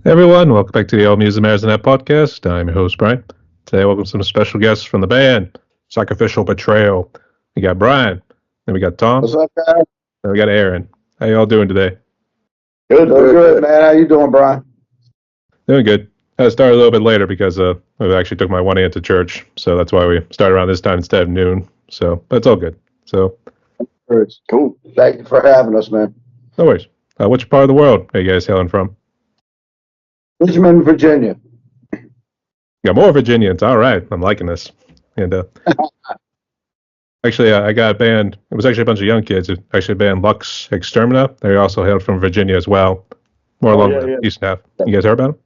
Hey everyone, welcome back to the Old Music Matters Net podcast. I'm your host, Brian. Today, welcome some special guests from the band, Sacrificial Betrayal. We got Brian, then we got Tom, What's up, guys? then we got Aaron. How y'all doing today? Good, man. How you doing, Brian? Doing good. I started a little bit later because I actually took my 1 a.m. to church, so that's why we started around this time instead of noon. But it's all good. So, Cool. Thank you for having us, man. no worries. Which part of the world are you guys hailing from? Richmond, Virginia. Got more Virginians. All right, I'm liking this. And actually, I got a band. It was actually a bunch of young kids. It actually a band Lux Extermina. They also hailed from Virginia as well, more along the east half. You guys heard about them?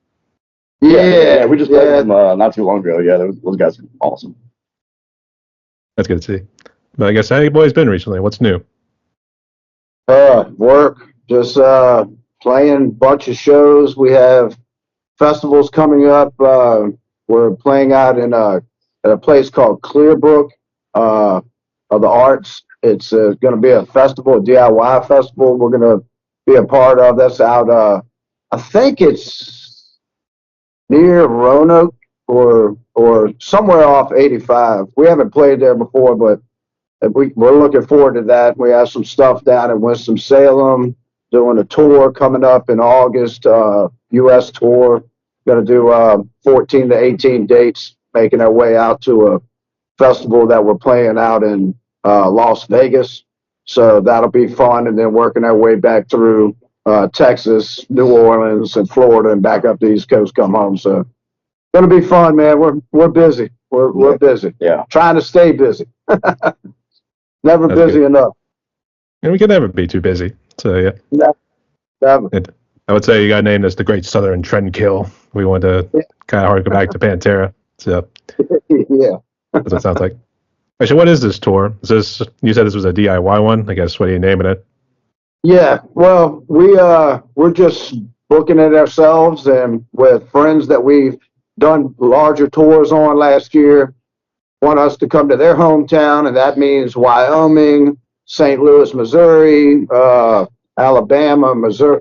Yeah, we just played them not too long ago. Yeah, those guys are awesome. That's good to see. But I guess how you boys been recently? What's new? Work. Just playing a bunch of shows. We have festivals coming up. We're playing out in at a place called Clearbrook of the Arts. It's going to be a festival, a DIY festival. We're going to be a part of. That's out. I think it's near Roanoke or somewhere off 85. We haven't played there before, but we're looking forward to that. We have some stuff down in Winston-Salem, doing a tour coming up in August, U.S. tour. Going to do 14 to 18 dates, making our way out to a festival that we're playing out in Las Vegas. So that'll be fun, and then working our way back through Texas, New Orleans, and Florida, and back up the East Coast, come home. So going to be fun, man. We're busy. We're busy. Yeah. Trying to stay busy. Never That's busy good. enough. And we can never be too busy. So yeah. Never. I would say you got named as the Great Southern Trendkill. We want to kind of hard to go back to Pantera. So Yeah. that's what it sounds like. Actually, what is this tour? Is this, you said this was a DIY one? I guess, what are you naming it? Yeah, well, we're just booking it ourselves, and with friends that we've done larger tours on last year, want us to come to their hometown, and that means Wyoming, St. Louis, Missouri, Alabama, Missouri,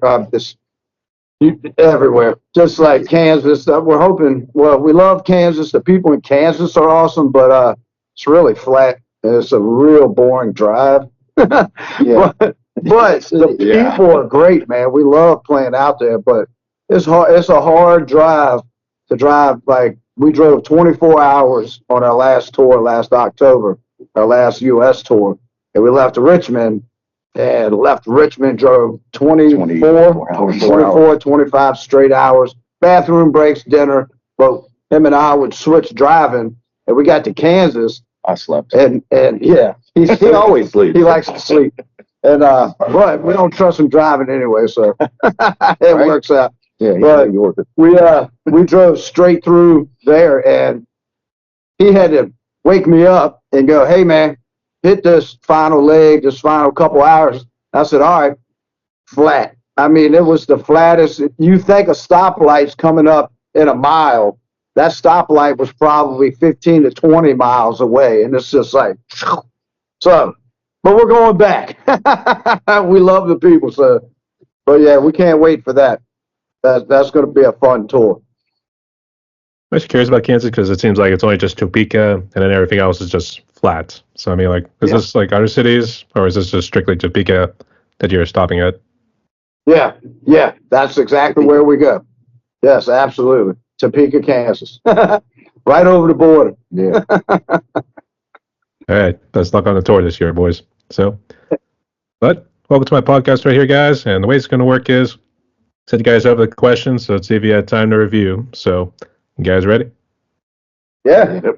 everywhere, just like Kansas. We're hoping. Well, we love Kansas. The people in Kansas are awesome, but it's really flat. And it's a real boring drive. Yeah. But the people are great, man. We love playing out there, but it's hard. It's a hard drive to drive. Like, we drove 24 hours on our last tour last October, our last U.S. tour, and we left Richmond. And left Richmond, drove 24, 25 straight hours, bathroom breaks, dinner. But him and I would switch driving, and we got to Kansas. I slept. And yeah, he always sleeps. He likes to sleep. And but we don't trust him driving anyway, so it works out. Yeah, but we drove straight through there, and he had to wake me up and go, "Hey, man, hit this final leg, this final couple hours." I said, "All right," flat. I mean, it was the flattest. You think a stoplight's coming up in a mile. That stoplight was probably 15 to 20 miles away, and it's just like, so, but we're going back. We love the people, so, but yeah, we can't wait for that. That's going to be a fun tour. I'm just curious about Kansas because it seems like it's only just Topeka, and then everything else is just flat. So I mean, like, is this like other cities, or is this just strictly Topeka that you're stopping at? Yeah, that's exactly where we go. Yes, absolutely. Topeka, Kansas. Right over the border. Yeah. All right, best luck on the tour this year, boys. So, but welcome to my podcast right here, guys. And the way it's going to work is, said you guys have the questions, so let's see if you had time to review. So, you guys ready? Yeah. All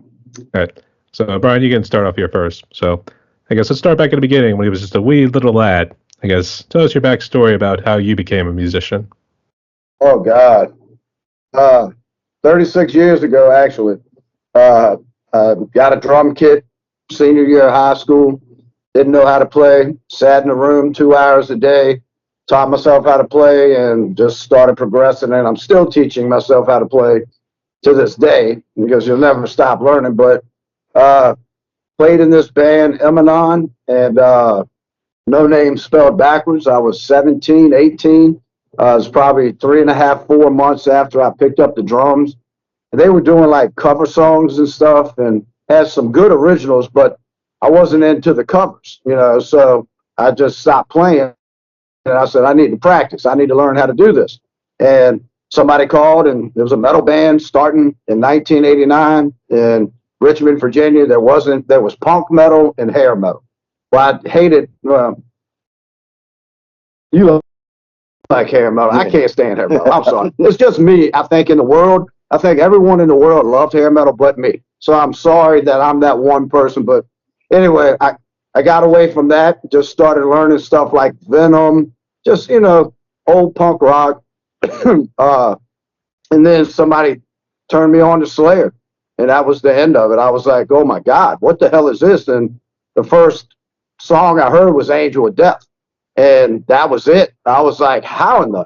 right. So, Brian, you can start off here first. So, I guess let's start back at the beginning when he was just a wee little lad. I guess tell us your backstory about how you became a musician. Oh, God. 36 years ago, actually. Got a drum kit senior year of high school. Didn't know how to play. Sat in a room 2 hours a day. Taught myself how to play and just started progressing. And I'm still teaching myself how to play to this day because you'll never stop learning. But played in this band, Emanon, and No Name spelled backwards. I was 17, 18. It was probably 3.5, 4 months after I picked up the drums. And they were doing like cover songs and stuff and had some good originals, but I wasn't into the covers, so I just stopped playing. And I said, I need to practice. I need to learn how to do this. And somebody called, and there was a metal band starting in 1989 in Richmond, Virginia. There was punk metal and hair metal. Well, I hated, you like hair metal. I can't stand hair metal. I'm sorry. It's just me. I think in the world, I think everyone in the world loved hair metal but me. So I'm sorry that I'm that one person. But anyway, I got away from that, just started learning stuff like Venom, just, old punk rock. And then somebody turned me on to Slayer, and that was the end of it. I was like, oh my God, what the hell is this? And the first song I heard was Angel of Death, and that was it. I was like, how in the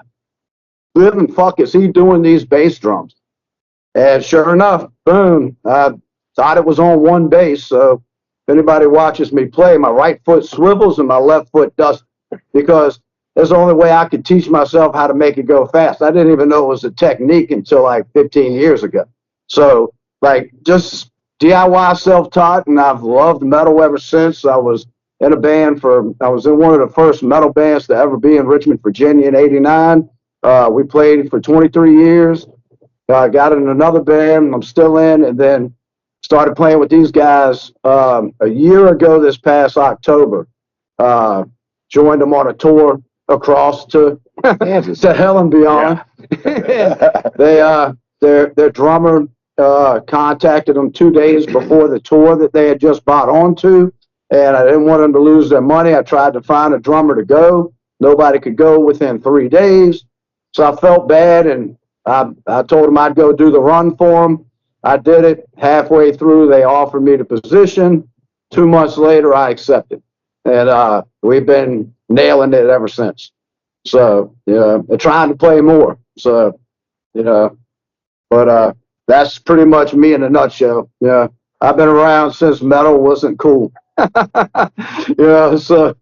living fuck is he doing these bass drums? And sure enough, boom, I thought it was on one bass, so if anybody watches me play, my right foot swivels and my left foot doesn't, because that's the only way I could teach myself how to make it go fast. I didn't even know it was a technique until like 15 years ago. So like just DIY self-taught, and I've loved metal ever since. I was in one of the first metal bands to ever be in Richmond, Virginia in '89. We played for 23 years. I got in another band I'm still in, and then started playing with these guys a year ago this past October. Joined them on a tour across to Kansas, to hell and beyond. Yeah. Their drummer contacted them 2 days before the tour that they had just bought onto, and I didn't want them to lose their money. I tried to find a drummer to go. Nobody could go within 3 days, so I felt bad, and I told them I'd go do the run for them. I did it. Halfway through, they offered me the position. 2 months later, I accepted, and we've been nailing it ever since. So, trying to play more. So, but that's pretty much me in a nutshell. Yeah, I've been around since metal wasn't cool. So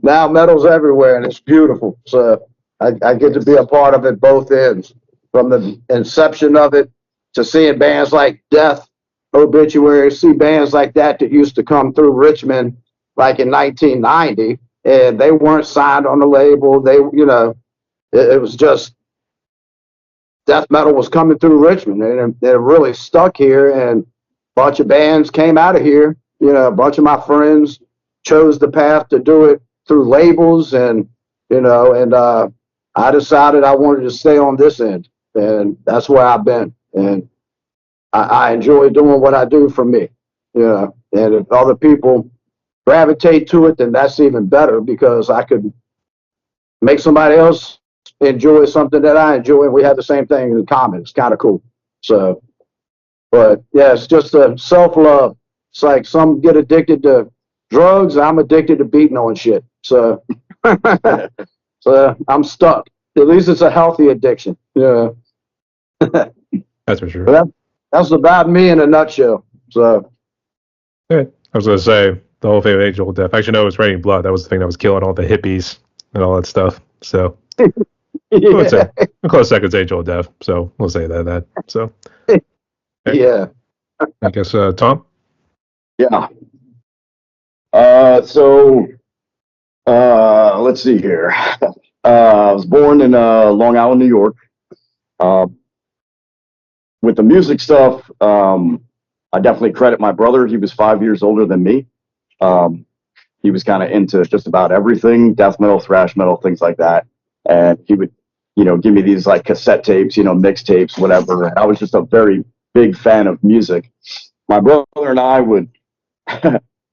now metal's everywhere and it's beautiful. So I get to be a part of it both ends, from the inception of it to seeing bands like Death, Obituary, see bands like that used to come through Richmond like in 1990, and they weren't signed on the label. They, it was just death metal was coming through Richmond, and it really stuck here, and a bunch of bands came out of here. A bunch of my friends chose the path to do it through labels, and I decided I wanted to stay on this end, and that's where I've been, and I enjoy doing what I do for me. And if other people gravitate to it, then that's even better, because I could make somebody else enjoy something that I enjoy, and we have the same thing in common. It's kind of cool. So, but yeah, it's just a self-love. It's like some get addicted to drugs. I'm addicted to beating on shit. So, so I'm stuck. At least it's a healthy addiction. Yeah. That's for sure. That's about me in a nutshell. So, I was going to say, the whole thing with Angel of Death. Actually, no, it was Raining Blood. That was the thing that was killing all the hippies and all that stuff. So, I would say a close second to Angel of Death. So, we'll say that. So, yeah. I guess, Tom? Yeah. Let's see here. I was born in Long Island, New York. With the music stuff, I definitely credit my brother. He was 5 years older than me. He was kind of into just about everything, death metal, thrash metal, things like that. And he would, give me these like cassette tapes, mixtapes, whatever. And I was just a very big fan of music. My brother and I would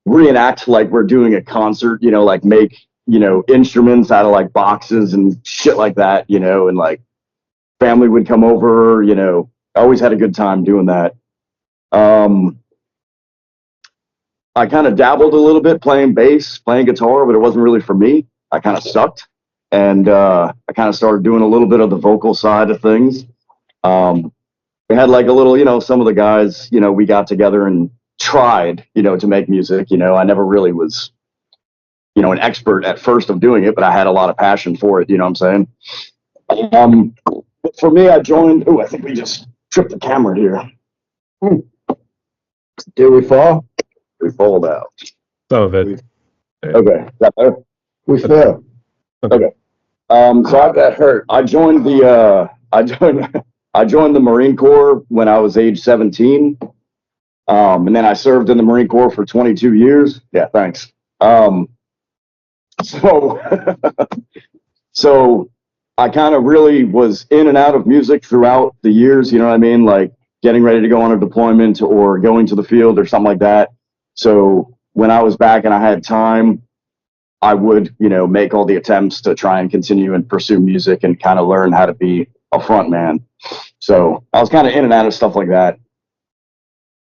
reenact like we're doing a concert, like make, instruments out of like boxes and shit like that, and like family would come over, I always had a good time doing that. I kind of dabbled a little bit playing bass, playing guitar, but it wasn't really for me. I kind of sucked. And I kind of started doing a little bit of the vocal side of things. We had like a little, some of the guys, we got together and tried, to make music. I never really was, an expert at first of doing it, but I had a lot of passion for it. You know what I'm saying? But for me, I joined. Oh, I think we just tripped the camera here. Did we fall? We fold out. Some of it. Okay. That better? We fell. Okay. So that hurt. I joined the I joined the Marine Corps when I was age 17. And then I served in the Marine Corps for 22 years. Yeah, thanks. So so I kind of really was in and out of music throughout the years, you know what I mean? Like getting ready to go on a deployment or going to the field or something like that. So when I was back and I had time, I would, make all the attempts to try and continue and pursue music and kind of learn how to be a front man. So I was kind of in and out of stuff like that.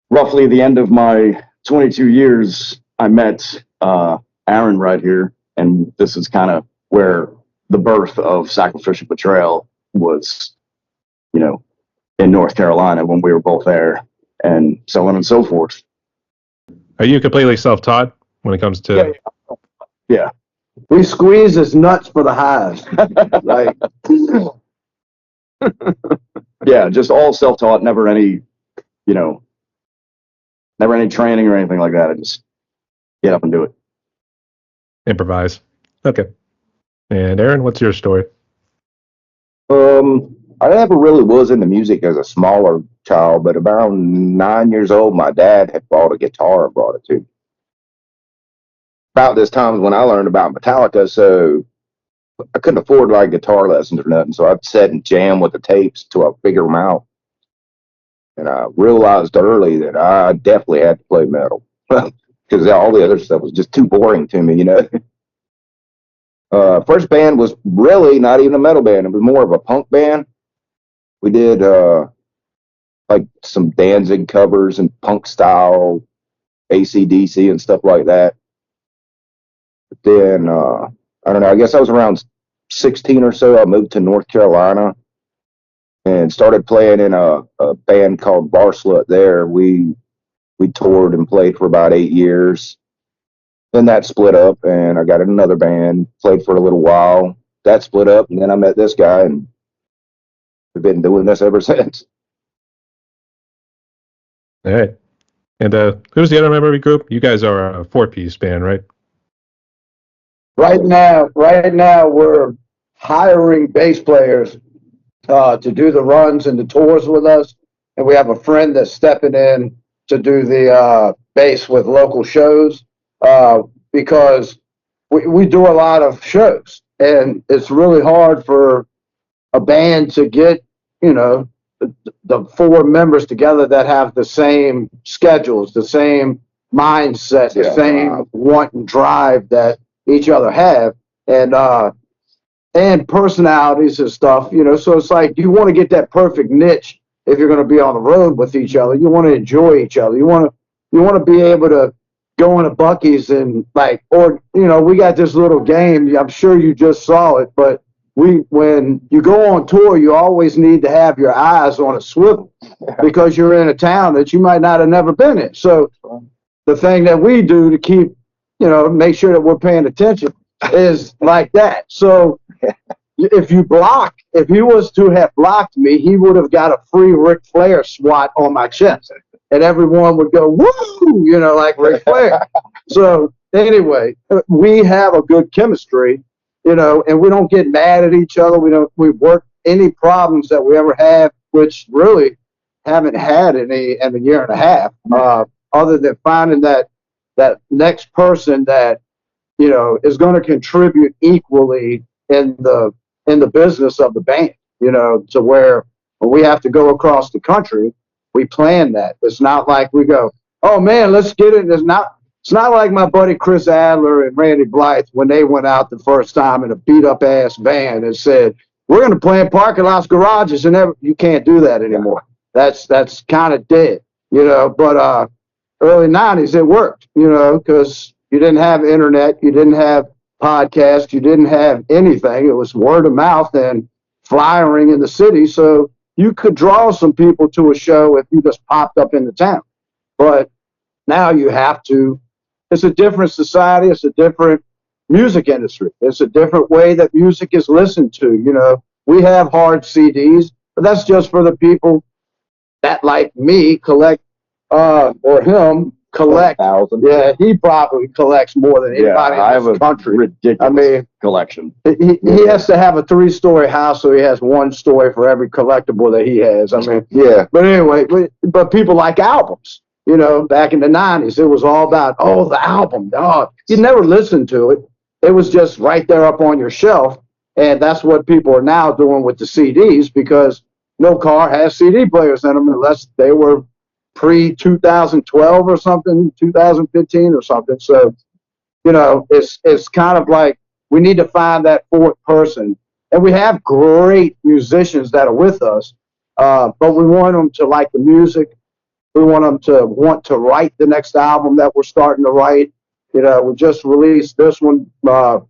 Roughly the end of my 22 years, I met Aaron right here. And this is kind of where the birth of Sacrificial Betrayal was, in North Carolina when we were both there, and so on and so forth. Are you completely self-taught when it comes to? Yeah. We squeeze his nuts for the highs. Like, yeah, just all self-taught. Never any training or anything like that. I just get up and do it. Improvise. Okay. And Aaron, what's your story? I never really was into music as a smaller child, but around 9 years old, my dad had bought a guitar and brought it to me. About this time is when I learned about Metallica, so I couldn't afford like guitar lessons or nothing, so I'd sit and jam with the tapes till I figure them out. And I realized early that I definitely had to play metal because all the other stuff was just too boring to me, First band was really not even a metal band. It was more of a punk band. We did like some Danzig covers and punk style AC/DC and stuff like that. But then, I don't know, I guess I was around 16 or so. I moved to North Carolina and started playing in a band called Bar Slut there. We toured and played for about 8 years. Then that split up, and I got in another band, played for a little while. That split up, and then I met this guy, and we've been doing this ever since. All right. And who's the other member of your group? You guys are a 4-piece band, right? right now, we're hiring bass players to do the runs and the tours with us, and we have a friend that's stepping in to do the bass with local shows because we do a lot of shows, and it's really hard for a band to get, the 4 members together that have the same schedules, the same mindset, the same want and drive that each other have, and personalities and stuff, so it's like you want to get that perfect niche if you're going to be on the road with each other. You want to enjoy each other. You want to be able to go into Buc-ee's and we got this little game. I'm sure you just saw it, but when you go on tour, you always need to have your eyes on a swivel because you're in a town that you might not have never been in. So the thing that we do to keep, make sure that we're paying attention is like that. So if he was to have blocked me, he would have got a free Ric Flair swat on my chest, and everyone would go, woo, like Ric Flair. So anyway, we have a good chemistry, and we don't get mad at each other. We work any problems that we ever have, which really haven't had any in a year and a half, other than finding that next person that, is going to contribute equally in the business of the band, to where when we have to go across the country, we plan that. It's not like we go, oh man, let's get it. It's not like my buddy Chris Adler and Randy Blythe when they went out the first time in a beat up ass van and said, we're going to play in parking lots, garages, and you can't do that anymore. That's kind of dead, but early 90s it worked, because you didn't have internet, you didn't have podcasts, you didn't have anything. It was word of mouth and flyering in the city, so you could draw some people to a show if you just popped up in the town. But now you have to. It's a different society. It's a different music industry. It's a different way that music is listened to. we have hard CDs, but that's just for the people that, like me, collect, or him, collect. 1,000. Yeah, he probably collects more than anybody I in have this country. ridiculous collection. He has to have a 3-story house, so he has 1 story for every collectible that he has. I mean, Yeah. but anyway, but people like albums. You know, back in the 90s, it was all about, oh, the album. Oh, you never listened to it. It was just right there up on your shelf. And that's what people are now doing with the CDs, because no car has CD players in them unless they were pre-2012 or something, 2015 or something. So, you know, it's kind of like we need to find that fourth person. And we have great musicians that are with us, but we want them to like the music. We want them to want to write the next album that we're starting to write. You know, we just released this one, 5-6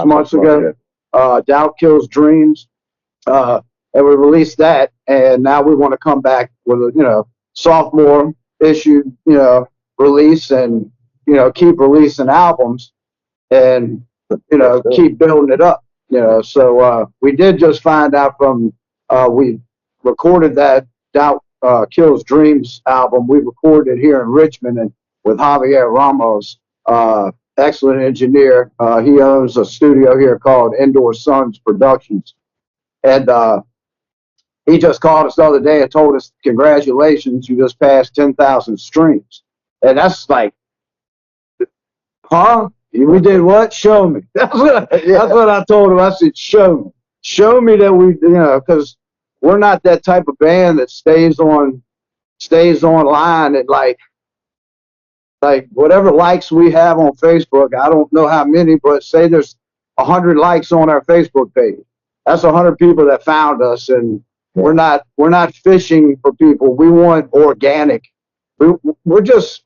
months ago. Doubt Kills Dreams. And we released that, and now we want to come back with a, you know, sophomore issue, you know, release, and, you know, keep releasing albums, and, you know, keep building it up, you know. So we did just find out from, we recorded that Doubt Kills Dreams album. We recorded it here in Richmond, and with Javier Ramos, excellent engineer. He owns a studio here called Indoor Suns Productions. And he just called us the other day and told us, congratulations, you just passed 10,000 streams. And that's like, huh? We did what? Show me. That's what I told him. I said, show me. Show me that we, you know, because we're not that type of band that stays online and like whatever likes we have on Facebook. I don't know how many, but say there's 100 likes on our Facebook page. That's 100 people that found us, and we're not fishing for people. We want organic. We're just,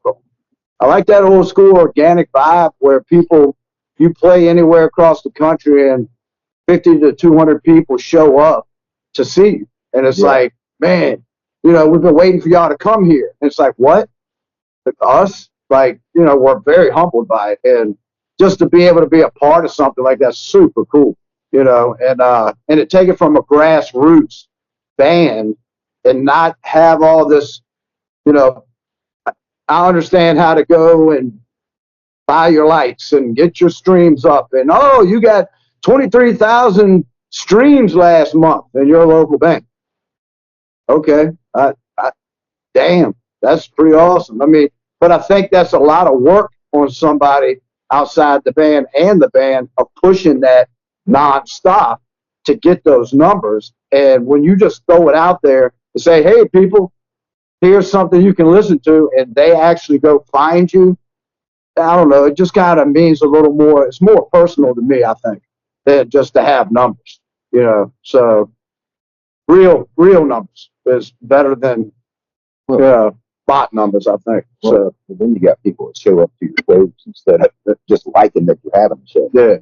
I like that old school organic vibe where people, you play anywhere across the country and 50 to 200 people show up to see you. And it's like, man, you know, we've been waiting for y'all to come here. And it's like, what? Us? Like, you know, we're very humbled by it. And just to be able to be a part of something like that's super cool, you know, and to take it from a grassroots band and not have all this, you know, I understand how to go and buy your lights and get your streams up, and oh, you got 23,000 streams last month in your local band. Okay, damn, that's pretty awesome. I mean, but I think that's a lot of work on somebody outside the band and the band of pushing that nonstop to get those numbers. And when you just throw it out there and say, hey, people, here's something you can listen to, and they actually go find you, I don't know, it just kind of means a little more, it's more personal to me, I think, than just to have numbers, you know. So real numbers is better than bot numbers, I think. So then you got people that show up to your shows instead of just liking that you're having a show. Yeah.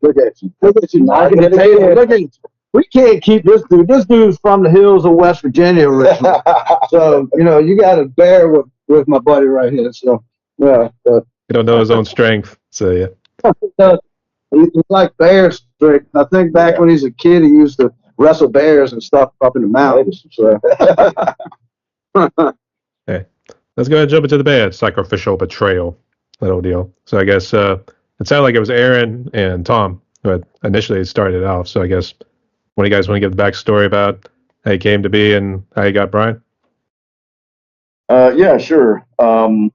Look at you. Look at you. Look at you. We can't keep this dude. This dude's from the hills of West Virginia originally. So, you know, you got to bear with my buddy right here. So, yeah. You don't know his own strength. So, yeah. He's like bear strength. I think back when he was a kid, he used to wrestle bears and stuff up in the mountains. So. Okay. Let's go ahead and jump into the band, Sacrificial Betrayal. Little deal. So, I guess it sounded like it was Aaron and Tom who had initially started off. So, I guess one of you guys want to give the backstory about how you came to be and how you got Brian? Yeah, sure. All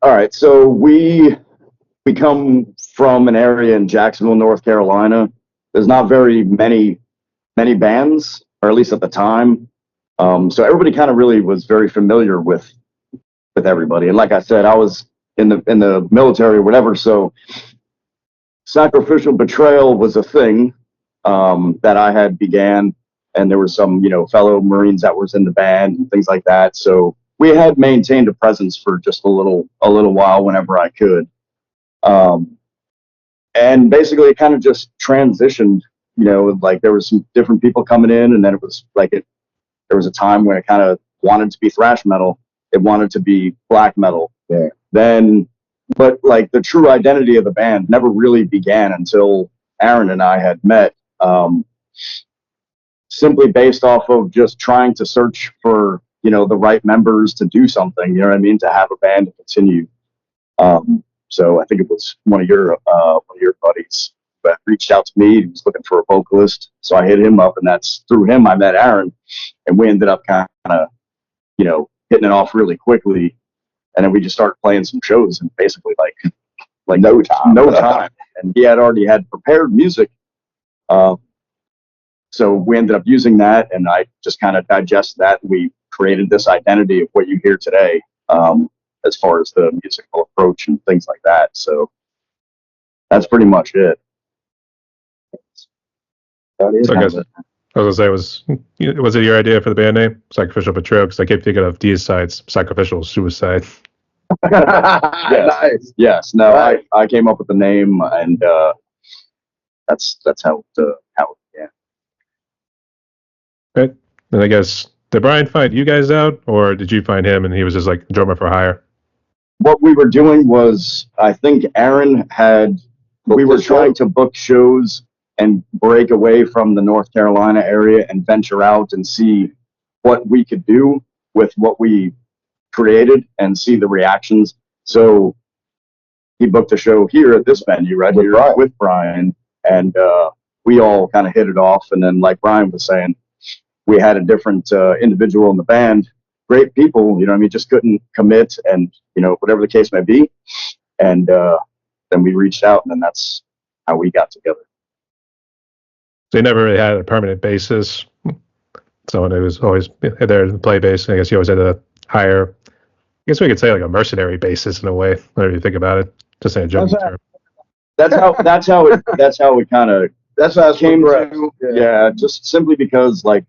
right. So we come from an area in Jacksonville, North Carolina. There's not very many bands, or at least at the time. So everybody kind of really was very familiar with everybody. And like I said, I was in the military or whatever. So Sacrificial Betrayal was a thing that I had began, and there were some, you know, fellow Marines that was in the band and things like that. So we had maintained a presence for just a little while whenever I could. And basically it kind of just transitioned, you know, like there was some different people coming in, and then it was like there was a time when it kind of wanted to be thrash metal. It wanted to be black metal. Yeah. Then but like the true identity of the band never really began until Aaron and I had met, simply based off of just trying to search for, you know, the right members to do something, you know what I mean, to have a band to continue. So I think it was one of your buddies that reached out to me. He was looking for a vocalist, so I hit him up, and that's through him I met Aaron, and we ended up kind of, you know, hitting it off really quickly, and then we just started playing some shows, and basically like no time, and he had already had prepared music, so we ended up using that, and I just kind of digested that, and we created this identity of what you hear today. As far as the musical approach and things like that. So that's pretty much it. So I guess I was gonna say, was it your idea for the band name, Sacrificial Betrayal? Because I keep thinking of Deicide's Sacrificial Suicide. Yes. Nice. Yes. No, right. I came up with the name, and that's how it began. Right. And I guess, did Brian find you guys out, or did you find him and he was just like drummer for hire? What we were doing was, I think Aaron we were trying to book shows and break away from the North Carolina area and venture out and see what we could do with what we created and see the reactions. So he booked a show here at this venue right here with Brian, and we all kind of hit it off. And then, like Brian was saying, we had a different individual in the band. Great people, you know what I mean, just couldn't commit, and, you know, whatever the case may be. And then we reached out, and then that's how we got together. So you never really had a permanent basis, someone who was always there to play bass. I guess you always had to hire, I guess we could say like a mercenary bassist in a way, whenever you think about it, just in a joking term. That's how it kind of came to, yeah, just simply because like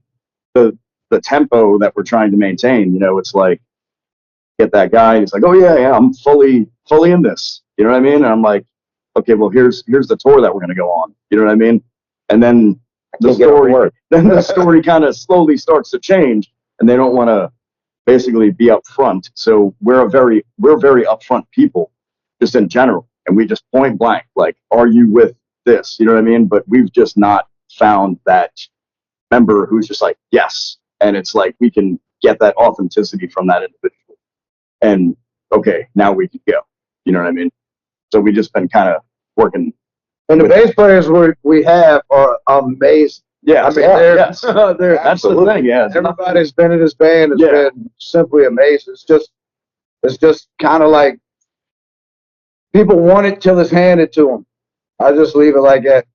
the tempo that we're trying to maintain, you know, it's like, get that guy, he's like, oh yeah, I'm fully in this, you know what I mean? And I'm like, okay, well, here's the tour that we're going to go on, you know what I mean? And then the story kind of slowly starts to change, and they don't want to basically be upfront. So we're very upfront people just in general, and we just point blank, like, are you with this, you know what I mean? But we've just not found that member who's just like, yes. And it's like, we can get that authenticity from that individual, and okay, now we can go, you know what I mean? So we just been kind of working. And the bass players we have are amazing. Yeah, I mean, they're that's the thing. Yeah, everybody's been in this band has been simply amazing. It's just kind of like people want it till it's handed to them. I just leave it like that.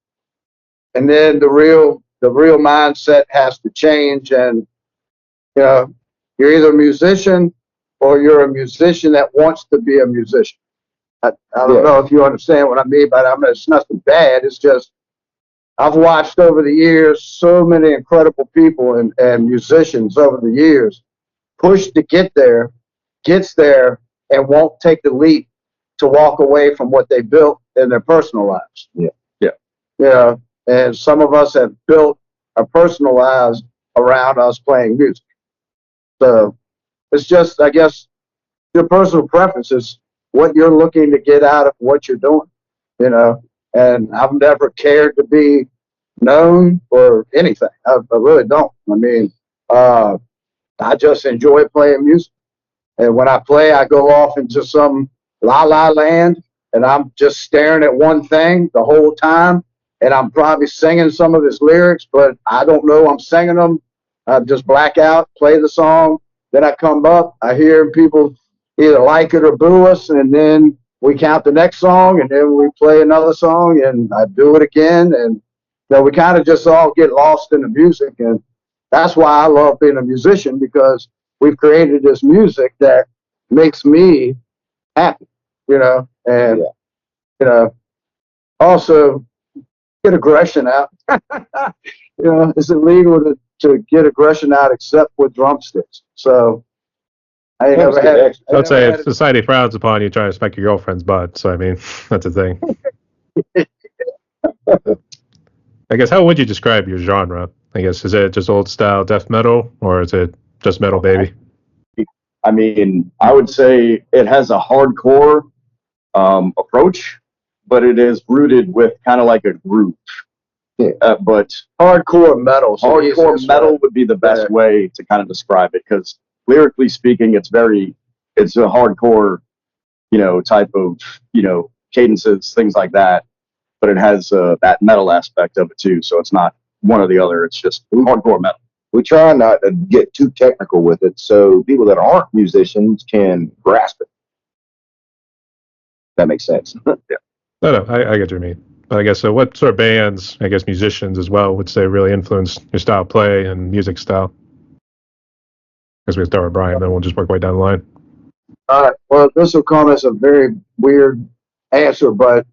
And then the real mindset has to change, and you know, you're either a musician or you're a musician that wants to be a musician. I don't know if you understand what I mean by that. I mean, it's nothing bad. It's just I've watched over the years so many incredible people and musicians over the years push to get there, gets there, and won't take the leap to walk away from what they built in their personal lives. Yeah. And some of us have built our personal lives around us playing music. So it's just, I guess, your personal preferences, what you're looking to get out of what you're doing, you know. And I've never cared to be known or anything. I really don't. I mean, I just enjoy playing music. And when I play, I go off into some la-la land, and I'm just staring at one thing the whole time. And I'm probably singing some of his lyrics, but I don't know I'm singing them. I just black out, play the song. Then I come up, I hear people either like it or boo us, and then we count the next song, and then we play another song, and I do it again. And you know, we kind of just all get lost in the music. And that's why I love being a musician, because we've created this music that makes me happy, you know. And you know, also get aggression out. You know, it's illegal to get aggression out except with drumsticks. So I never had. I'd say if society frowns upon you trying to smack your girlfriend's butt, so I mean, that's a thing. I guess, how would you describe your genre? I guess, is it just old style death metal, or is it just metal, baby? I mean, I would say it has a hardcore approach, but it is rooted with kind of like a groove. But hardcore metal. So hardcore metal would be the best way to kind of describe it, because lyrically speaking, it's a hardcore, type of, cadences, things like that. But it has that metal aspect of it too. So it's not one or the other. It's just hardcore metal. We try not to get too technical with it, so people that aren't musicians can grasp it. That makes sense. Yeah. No, I get what you mean. But I guess, so what sort of bands, I guess musicians as well, would say really influenced your style of play and music style? Because we start with Brian, then we'll just work right down the line. All right. Well, this will come as a very weird answer, but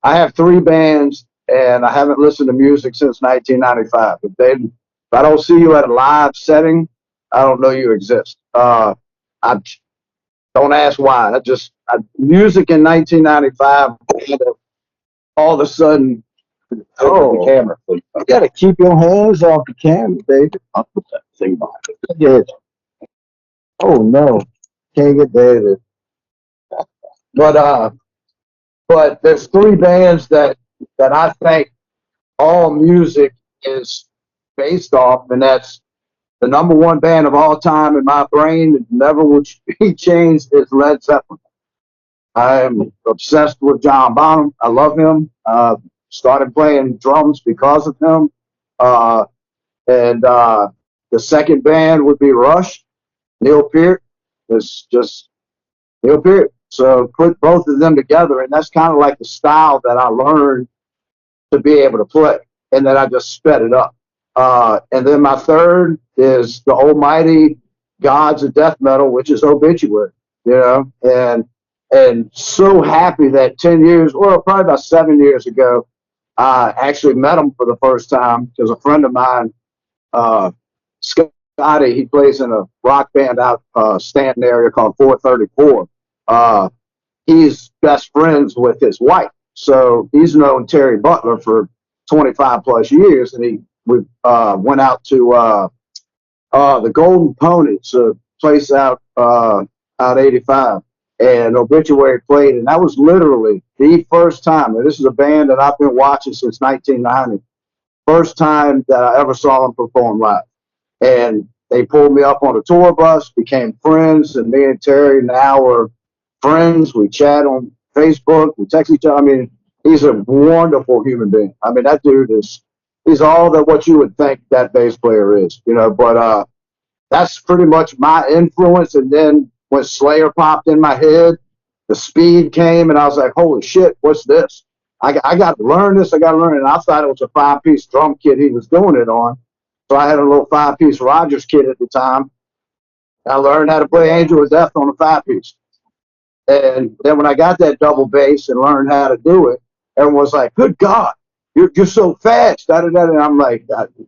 I have 3 bands, and I haven't listened to music since 1995. If I don't see you at a live setting, I don't know you exist. I don't ask why. Music in 1995, all of a sudden, The camera, please. you got to keep your hands off the camera, baby. I'll put that thing behind it. Yes. Oh no, can't get there. But there's 3 bands that I think all music is based off, and that's the number 1 band of all time in my brain. It never will be changed. Is Led Zeppelin. I am obsessed with John Bonham. I love him. Started playing drums because of him. And the second band would be Rush. Neil Peart is just Neil Peart. So put both of them together, and that's kind of like the style that I learned to be able to play, and then I just sped it up. And then my third is the almighty gods of death metal, which is Obituary, and so happy that 10 years, well, probably about 7 years ago, I actually met them for the first time because a friend of mine, Scotty, he plays in a rock band out Stanton area called 434. He's best friends with his wife. So he's known Terry Butler for 25 plus years, and we went out to the Golden Ponies, a place out 85, and Obituary played, and that was literally the first time. And this is a band that I've been watching since 1990. First time that I ever saw them perform live, and they pulled me up on a tour bus, became friends, and me and Terry now are friends. We chat on Facebook, we text each other. I mean, he's a wonderful human being. I mean, that dude he's all that what you would think that bass player is, but that's pretty much my influence. And then when Slayer popped in my head, the speed came, and I was like, holy shit, what's this? I got to learn this. I got to learn it. And I thought it was a 5-piece drum kit he was doing it on. So I had a little 5-piece Rogers kit at the time. I learned how to play Angel of Death on a 5-piece. And then when I got that double bass and learned how to do it, everyone was like, good God, you're so fast. And I'm like,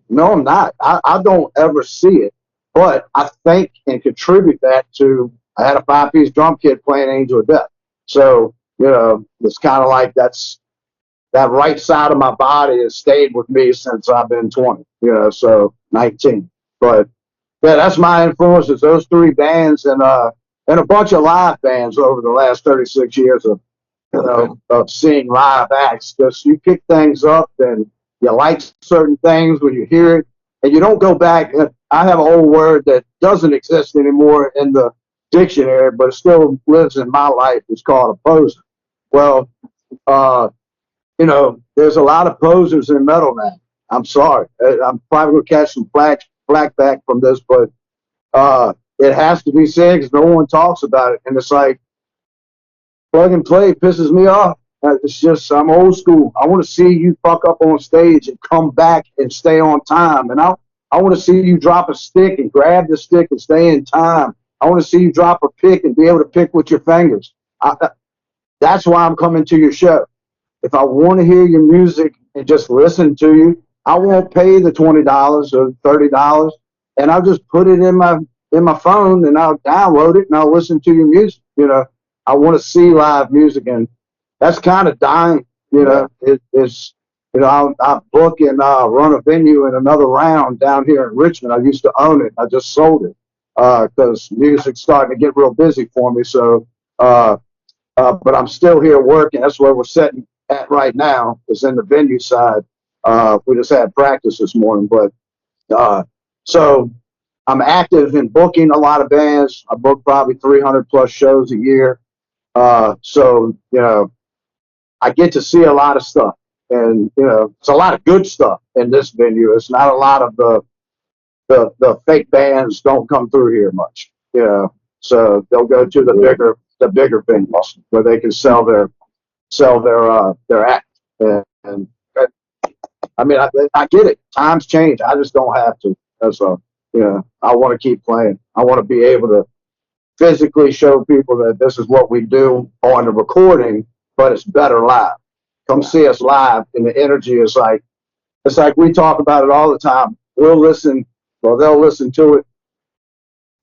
no, I'm not. I don't ever see it. But I think and contribute that to, I had a 5-piece drum kit playing Angel of Death. So, it's kind of like that right side of my body has stayed with me since I've been 20, so 19. But yeah, that's my influence, is those 3 bands and a bunch of live bands over the last 36 years of seeing live acts. Just you pick things up and you like certain things when you hear it, and you don't go back. I have an old word that doesn't exist anymore in the dictionary, but it still lives in my life. It's called a poser. Well, there's a lot of posers in metal now. I'm sorry. I'm probably going to catch some flack back from this, but it has to be said because no one talks about it. And it's like, plug and play pisses me off. It's just, I'm old school. I want to see you fuck up on stage and come back and stay on time. And I want to see you drop a stick and grab the stick and stay in time. I want to see you drop a pick and be able to pick with your fingers. That's why I'm coming to your show. If I want to hear your music and just listen to you, I won't pay the $20 or $30, and I'll just put it in my phone and I'll download it and I'll listen to your music. I want to see live music, and that's kind of dying. I book and run a venue in another round down here in Richmond. I used to own it. I just sold it because music's starting to get real busy for me. So but I'm still here working. That's where we're sitting at right now, is in the venue side. We just had practice this morning, but so I'm active in booking a lot of bands. I book probably 300 plus shows a year. So, I get to see a lot of stuff, and, it's a lot of good stuff in this venue. It's not a lot of the fake bands don't come through here much, so they'll go to the bigger venues where they can sell their act. And I mean, I get it. Times change. I just don't have to. That's all. I want to keep playing. I want to be able to physically show people that this is what we do on the recording, but it's better live. Come see us live, and the energy is like, it's like we talk about it all the time. They'll listen to it,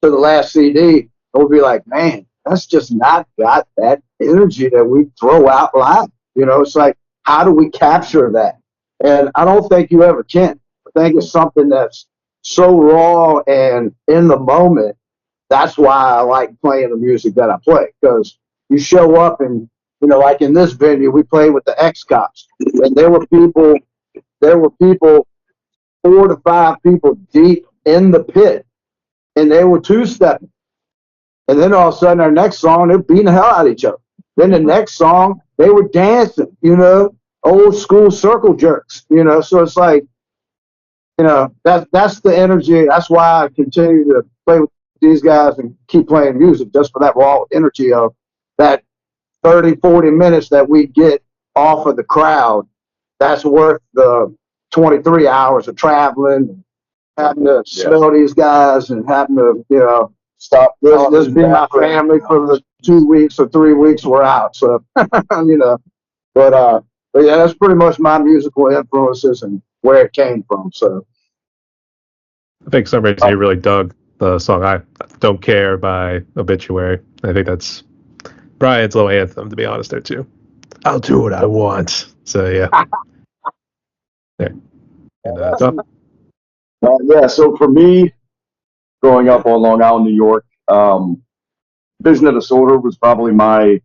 to the last CD, and we'll be like, man, that's just not got that energy that we throw out live. It's like, how do we capture that? And I don't think you ever can. I think it's something that's so raw and in the moment. That's why I like playing the music that I play, because you show up and, like in this venue, we played with the X-Cops, and there were people 4 to 5 people deep in the pit, and they were two-stepping. And then all of a sudden, our next song, they're beating the hell out of each other. Then the next song, they were dancing, old school circle jerks, so it's like, that's the energy. That's why I continue to play with these guys and keep playing music, just for that raw energy of that 30, 40 minutes that we get off of the crowd. That's worth the 23 hours of traveling, having to smell these guys, and having to, stop. This be my family for the 2 weeks or 3 weeks we're out. So, but yeah, that's pretty much my musical influences and where it came from. So, I think some reason you really dug the song "I Don't Care" by Obituary. I think that's Brian's little anthem, to be honest, there too. I'll do what I want. So yeah. There. And, yeah, so for me, growing up on Long Island, New York, Vision of Disorder was probably my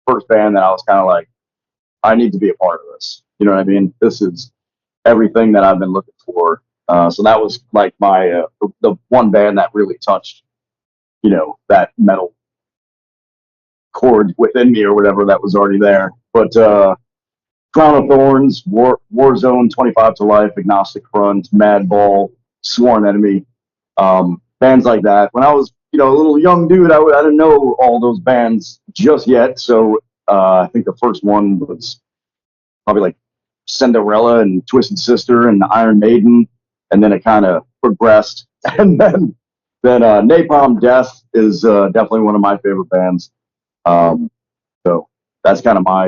first band that I was kind of like, I need to be a part of this. You know what I mean? This is everything that I've been looking for. So that was like my the one band that really touched, that metal chord within me or whatever that was already there. But Crown of Thorns, Warzone, 25 to Life, Agnostic Front, Madball, Sworn Enemy, bands like that. When I was, a little young dude, I didn't know all those bands just yet. So I think the first one was probably like Cinderella and Twisted Sister and Iron Maiden, and then it kind of progressed. And then Napalm Death is definitely one of my favorite bands. So that's kind of my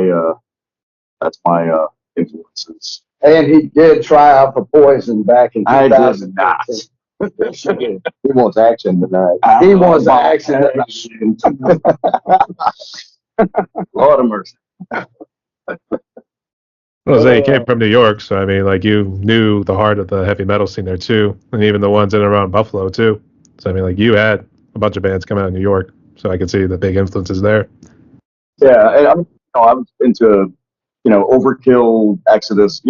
influences. And he did try out for Poison back in 2000. I did not. He wants action tonight. He wants action. Lord of mercy. well, say you came from New York, so I mean, like, you knew the heart of the heavy metal scene there too, and even the ones in and around Buffalo too. So I mean, like, you had a bunch of bands come out of New York, so I could see the big influences there. Yeah, and I was into, Overkill, Exodus,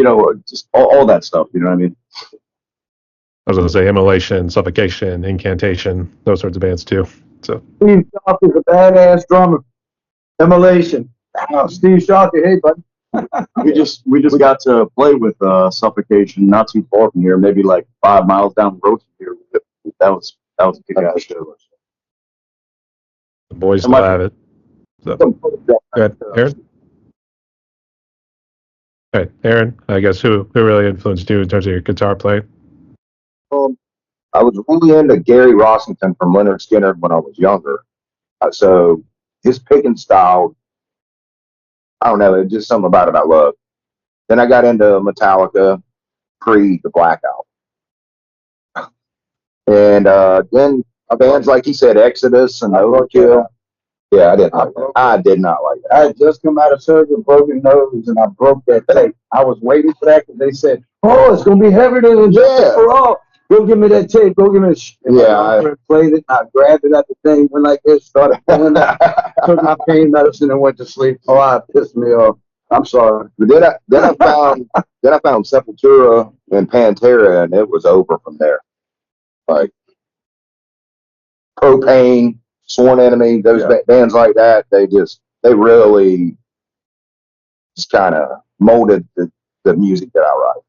just all that stuff. You know what I mean? I was going to say Immolation, Suffocation, Incantation, those sorts of bands too. So Steve Shock is a badass drummer. Immolation. Steve Shock, hey, bud. we just got to play with Suffocation not too far from here, maybe like 5 miles down the road from here. That was a kick-ass show. the boys still have it. So go ahead, Aaron. All right, Aaron. I guess who really influenced you in terms of your guitar playing? I was really into Gary Rossington from Leonard Skinner when I was younger. So his picking style, I don't know, it's just something about it I love. Then I got into Metallica pre the Blackout. And then bands like he said, Exodus and Overkill. Yeah, I didn't like that. I did not like that. I had just come out of surgery, broken nose, and I broke that tape. I was waiting for that because they said, "Oh, it's gonna be heavier than Justice for All. Go give me that tape. Go give me." I played it. I grabbed it at the thing, went like this, started pulling it. took my pain medicine and went to sleep. Oh, it pissed me off. I'm sorry. But then I found Sepultura and Pantera, and it was over from there. Like Propane, Sworn Enemy, those bands like that, they really just kind of molded the music that I write.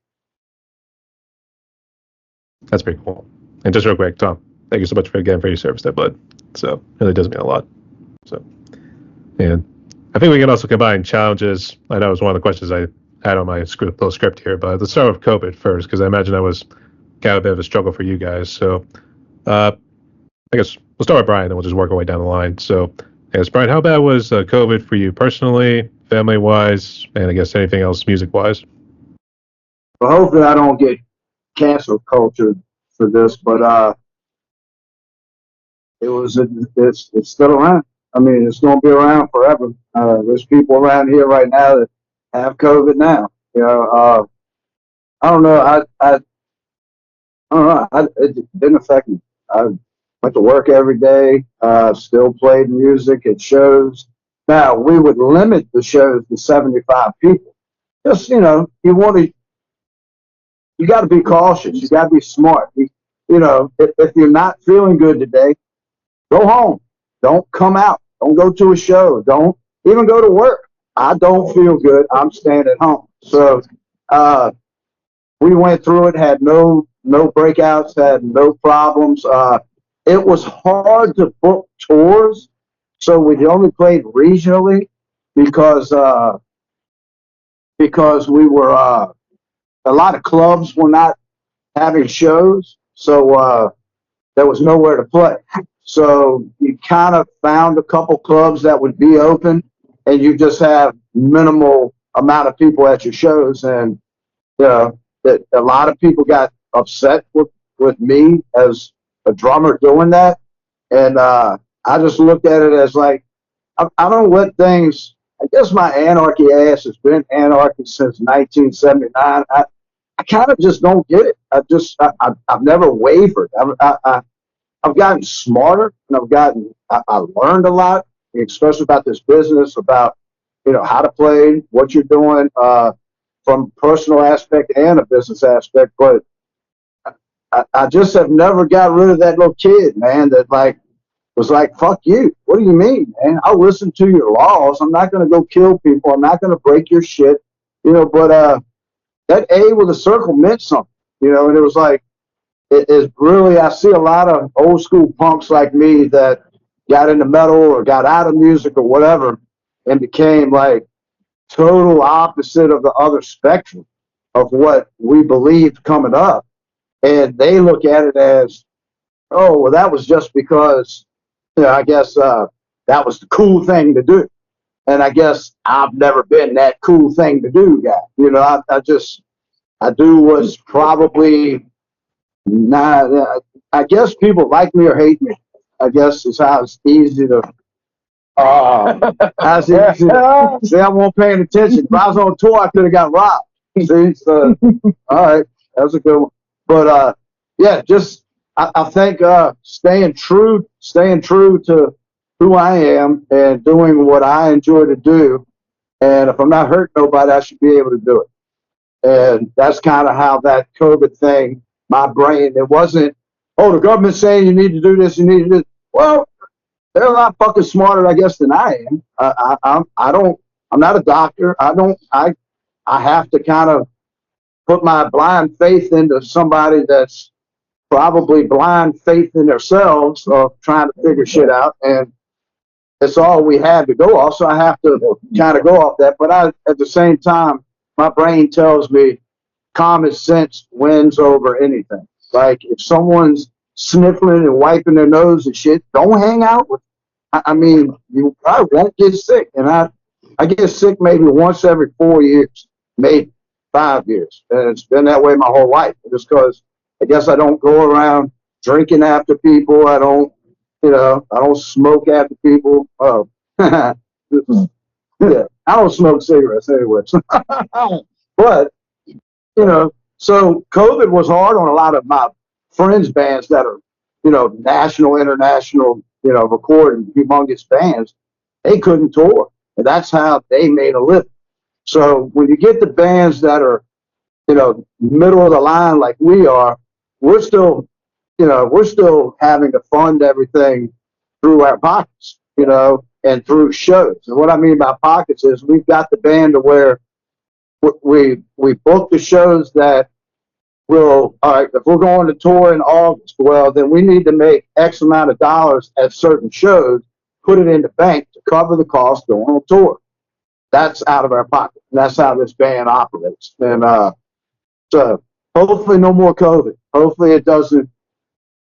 That's pretty cool. And just real quick, Tom, thank you so much for your service there, bud. So it really does mean a lot. So, and I think we can also combine challenges. I know it was one of the questions I had on my little script here, but let's start with COVID first, because I imagine that was kind of a bit of a struggle for you guys. So I guess we'll start with Brian, and we'll just work our way down the line. So I guess, Brian, how bad was COVID for you personally, family-wise, and I guess anything else music-wise? Well, hopefully I don't get cancel culture for this, but it's still around. I mean, it's going to be around forever. There's people around here right now that have COVID now. You know, I don't know. I don't know. It didn't affect me. I went to work every day. Still played music at shows. Now we would limit the shows to 75 people. Just you got to be cautious. You got to be smart. You know, if you're not feeling good today, go home. Don't come out. Don't go to a show. Don't even go to work. I don't feel good. I'm staying at home. So we went through it, had no breakouts, had no problems. It was hard to book tours, so we only played regionally because we were a lot of clubs were not having shows, so there was nowhere to play. So you kind of found a couple clubs that would be open, and you just have minimal amount of people at your shows. And that a lot of people got upset with me as a drummer doing that, and I just looked at it as like I don't let things. I guess my anarchy ass has been anarchy since 1979. I kind of just don't get it. I've never wavered. I've gotten smarter, and I learned a lot, especially about this business, about how to play, what you're doing, from personal aspect and a business aspect. But I just have never got rid of that little kid, man, that was like, fuck you. What do you mean, man? I'll listen to your laws. I'm not going to go kill people. I'm not going to break your shit, but that A with a circle meant something, and it was like, it is really, I see a lot of old school punks like me that got into metal or got out of music or whatever and became like total opposite of the other spectrum of what we believed coming up. And they look at it as, oh, well, that was just because, I guess that was the cool thing to do. And I guess I've never been that cool thing to do guy. I do what's probably not, I guess people like me or hate me. I guess is how it's easy to, see, I won't paying attention. If I was on tour, I could have got robbed. See, so, all right, that was a good one. But, yeah, just, I think staying true to who I am and doing what I enjoy to do. And if I'm not hurting nobody, I should be able to do it. And that's kind of how that COVID thing, my brain, it wasn't, oh, the government's saying you need to do this, you need to do this. Well, they're a lot fucking smarter, I guess, than I am. I'm not a doctor. I have to kind of put my blind faith into somebody that's probably blind faith in themselves of trying to figure shit out. And it's all we have to go off. So I have to kind of go off that. But at the same time, my brain tells me common sense wins over anything. Like if someone's sniffling and wiping their nose and shit, don't hang out with them. I mean, you probably won't get sick. And I get sick maybe once every 4 years, maybe 5 years. And it's been that way my whole life. Just because I guess I don't go around drinking after people. I don't smoke after people. Oh, yeah. I don't smoke cigarettes anyway. But, so COVID was hard on a lot of my friends' bands that are, national, international, recording humongous bands. they couldn't tour. And that's how they made a living. So when you get the bands that are, middle of the line like we are, we're still having to fund everything through our pockets, and through shows. And what I mean by pockets is we've got the band to where we book the shows that will, all right, if we're going to tour in August, well, then we need to make X amount of dollars at certain shows, put it in the bank to cover the cost going on tour. That's out of our pocket. And that's how this band operates. And so hopefully no more COVID. Hopefully it doesn't.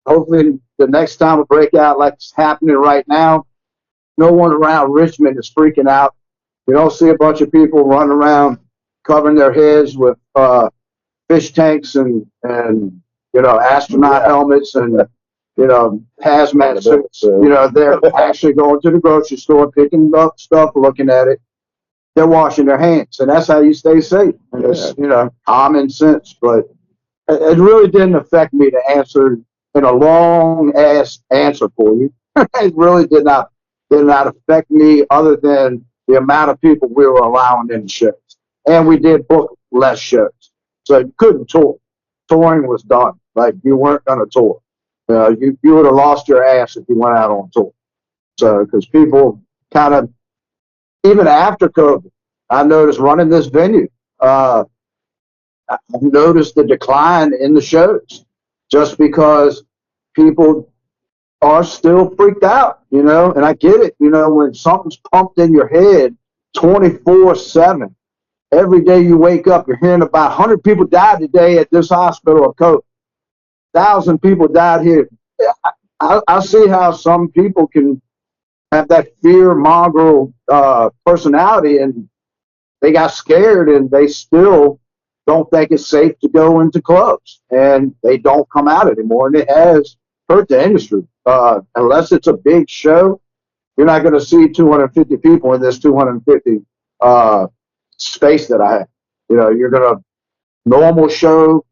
Hopefully the next time we break out like it's happening right now, no one around Richmond is freaking out. You don't see a bunch of people running around covering their heads with fish tanks and astronaut helmets and hazmat suits. They're actually going to the grocery store, picking up stuff, looking at it. They're washing their hands, and that's how you stay safe. And it's common sense, but it really didn't affect me to answer in a long ass answer for you. It really did not affect me, other than the amount of people we were allowing in the shows, and we did book less shows, so you couldn't tour. Touring was done. Like, you weren't going to tour. You would have lost your ass if you went out on tour. So, because people kind of, even after COVID, I noticed running this venue, I've noticed the decline in the shows, just because people are still freaked out, and I get it, when something's pumped in your head 24/7, every day you wake up, you're hearing about 100 people died today at this hospital of COVID. 1,000 people died here. I see how some people can have that fear-mongrel personality, and they got scared, and they still don't think it's safe to go into clubs, and they don't come out anymore, and it has hurt the industry. Unless it's a big show, you're not going to see 250 people in this 250 space that I have. You're going to, normal show,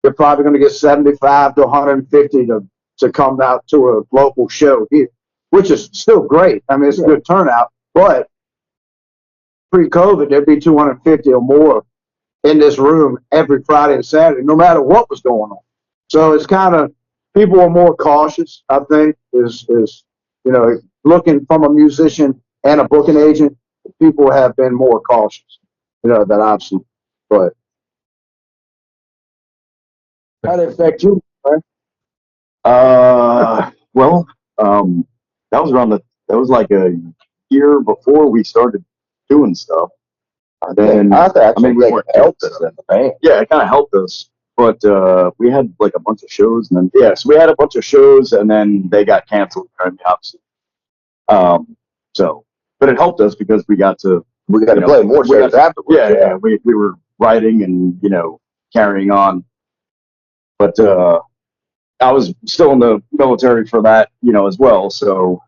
you're probably going to get 75 to 150 to come out to a local show here, which is still great. I mean, it's a good turnout, but pre-COVID, there'd be 250 or more in this room every Friday and Saturday, no matter what was going on. So it's kind of, people are more cautious, I think, is looking from a musician and a booking agent, people have been more cautious, that I've seen. But how did it affect you, right? Well, that was like a year before we started doing stuff. Then I mean, we it weren't helped us in the band. Yeah, it kind of helped us. But we had like a bunch of shows, and then so we had a bunch of shows, and then they got canceled during the opposite. But it helped us because we got to play more shows afterwards. Yeah, we were writing and carrying on. But I was still in the military for that, as well. So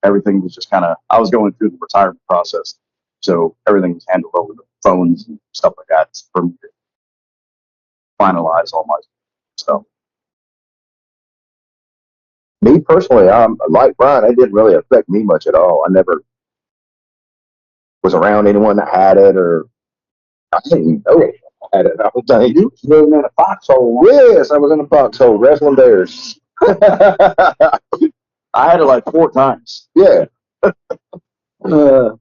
everything was just kind of, I was going through the retirement process, so everything was handled over the phones and stuff like that for me to finalize all my stuff. Me personally, I'm like Brian. It didn't really affect me much at all. I never was around anyone that had it, or I didn't even know it had it. I was saying, you was living in a foxhole. Yes, I was in a foxhole wrestling bears. I had it like 4 times. Yeah. Oh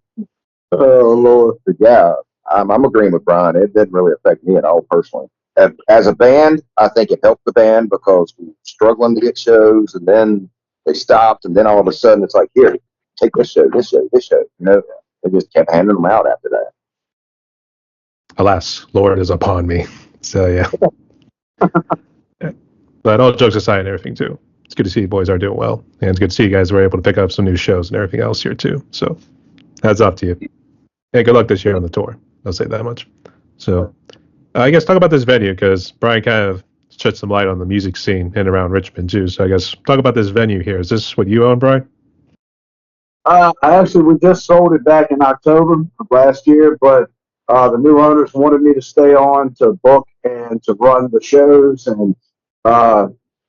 Lord. But yeah, I'm agreeing with Brian. It didn't really affect me at all personally. As a band, I think it helped the band because we were struggling to get shows, and then they stopped, and then all of a sudden it's like, here, take this show, this show, this show. They just kept handing them out after that. Alas, Lord is upon me. So yeah. But all jokes aside and everything too, it's good to see you boys are doing well, and it's good to see you guys were able to pick up some new shows and everything else here too. So heads off to you. And good luck this year on the tour. I'll say that much. So I guess talk about this venue, because Brian kind of shed some light on the music scene in and around Richmond too. So I guess talk about this venue here. Is this what you own, Brian? We just sold it back in October of last year, but the new owners wanted me to stay on to book and to run the shows, and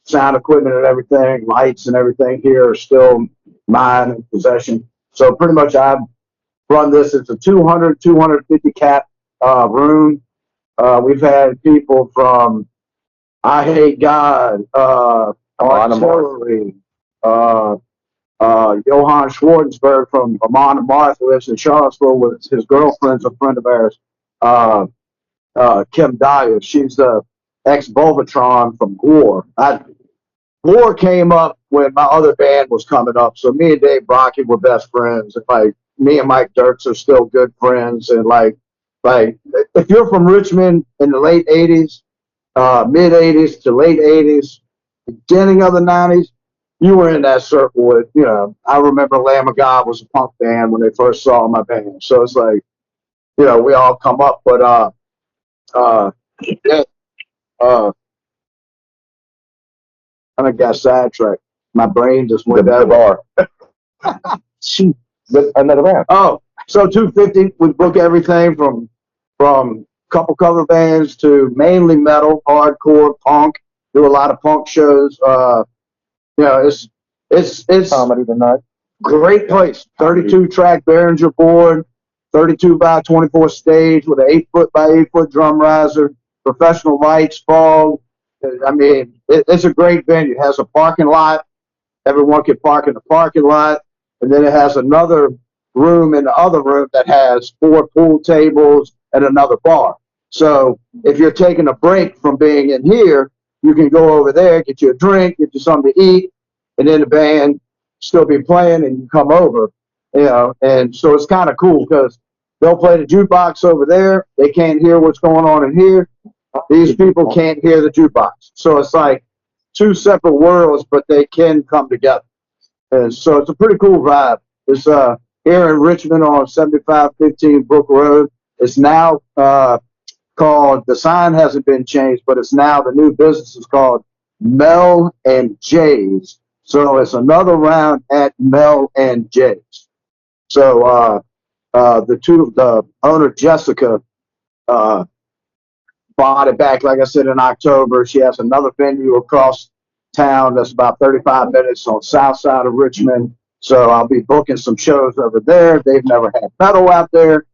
sound equipment and everything, lights and everything here are still mine in possession. So pretty much I run this. It's a 250 cap room. We've had people from I Hate God, Artillery, Johann Schwartzberg from Amon Amarth, who lives in Charlottesville with his girlfriend's a friend of ours, Kim Dyer. She's the ex-Volvatron from Gore. Gore came up when my other band was coming up, so me and Dave Brocky were best friends. And like me and Mike Dirks are still good friends. And like if you're from Richmond in the late '80s, mid '80s to late '80s, beginning of the '90s, you were in that circle with, you know, I remember Lamb of God was a punk band when they first saw my band. So it's like, you know, we all come up, but yeah, I got sidetracked. My brain just went that bar. Shoot. With another band. Oh, so 250, we book everything from couple cover bands to mainly metal, hardcore, punk. Do a lot of punk shows. You know, it's Comedy tonight. great place. 32 track Behringer board, 32 by 24 stage with an 8 foot by 8 foot drum riser, professional lights, fog. I mean, it's a great venue. It has a parking lot. Everyone can park in the parking lot. And then it has another room in the other room that has 4 pool tables and another bar. So if you're taking a break from being in here, you can go over there, get you a drink, get you something to eat, and then the band still be playing and you come over, you know. And so it's kind of cool because they'll play the jukebox over there. They can't hear what's going on in here. These people can't hear the jukebox. So it's like 2 separate worlds, but they can come together. And so it's a pretty cool vibe. It's here in Richmond on 7515 Brook Road. It's now called, the sign hasn't been changed, but it's now, the new business is called Mel and Jay's. So it's another round at Mel and Jay's. So the owner, Jessica, bought it back, like I said, in October. She has another venue across town that's about 35 minutes on the south side of Richmond. So I'll be booking some shows over there. They've never had metal out there.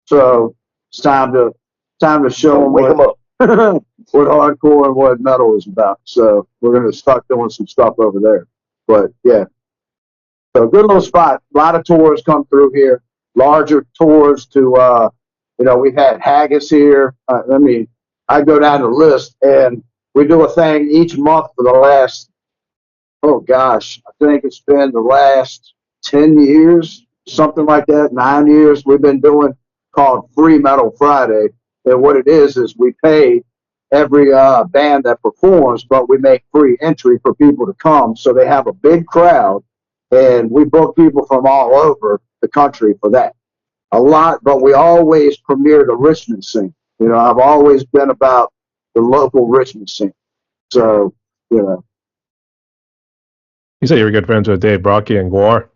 So it's time to show them Wake them up. what hardcore and what metal is about. So we're going to start doing some stuff over there. But yeah, so good little spot. A lot of tours come through here, larger tours to, you know, we've had Haggis here. I mean, I go down the list and we do a thing each month for the last, oh gosh, I think it's been the last 10 years, something like that, 9 years we've been doing, called Free Metal Friday. And what it is we pay every band that performs, but we make free entry for people to come. So they have a big crowd, and we book people from all over the country for that. A lot, but we always premiere the Richmond scene. You know, I've always been about the local Richmond scene. So, you know. You said you were good friends with Dave Brocky and Gore.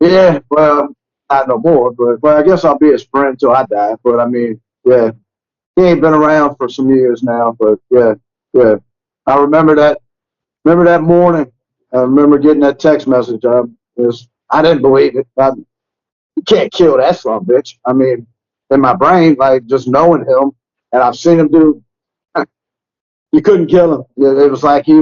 Yeah, well, not no more, but well, I guess I'll be his friend till I die. But I mean, yeah, he ain't been around for some years now. But yeah. I remember that morning. I remember getting that text message. I didn't believe it. You can't kill that son of a bitch. I mean, in my brain, like just knowing him, and I've seen him do. You couldn't kill him. It was like he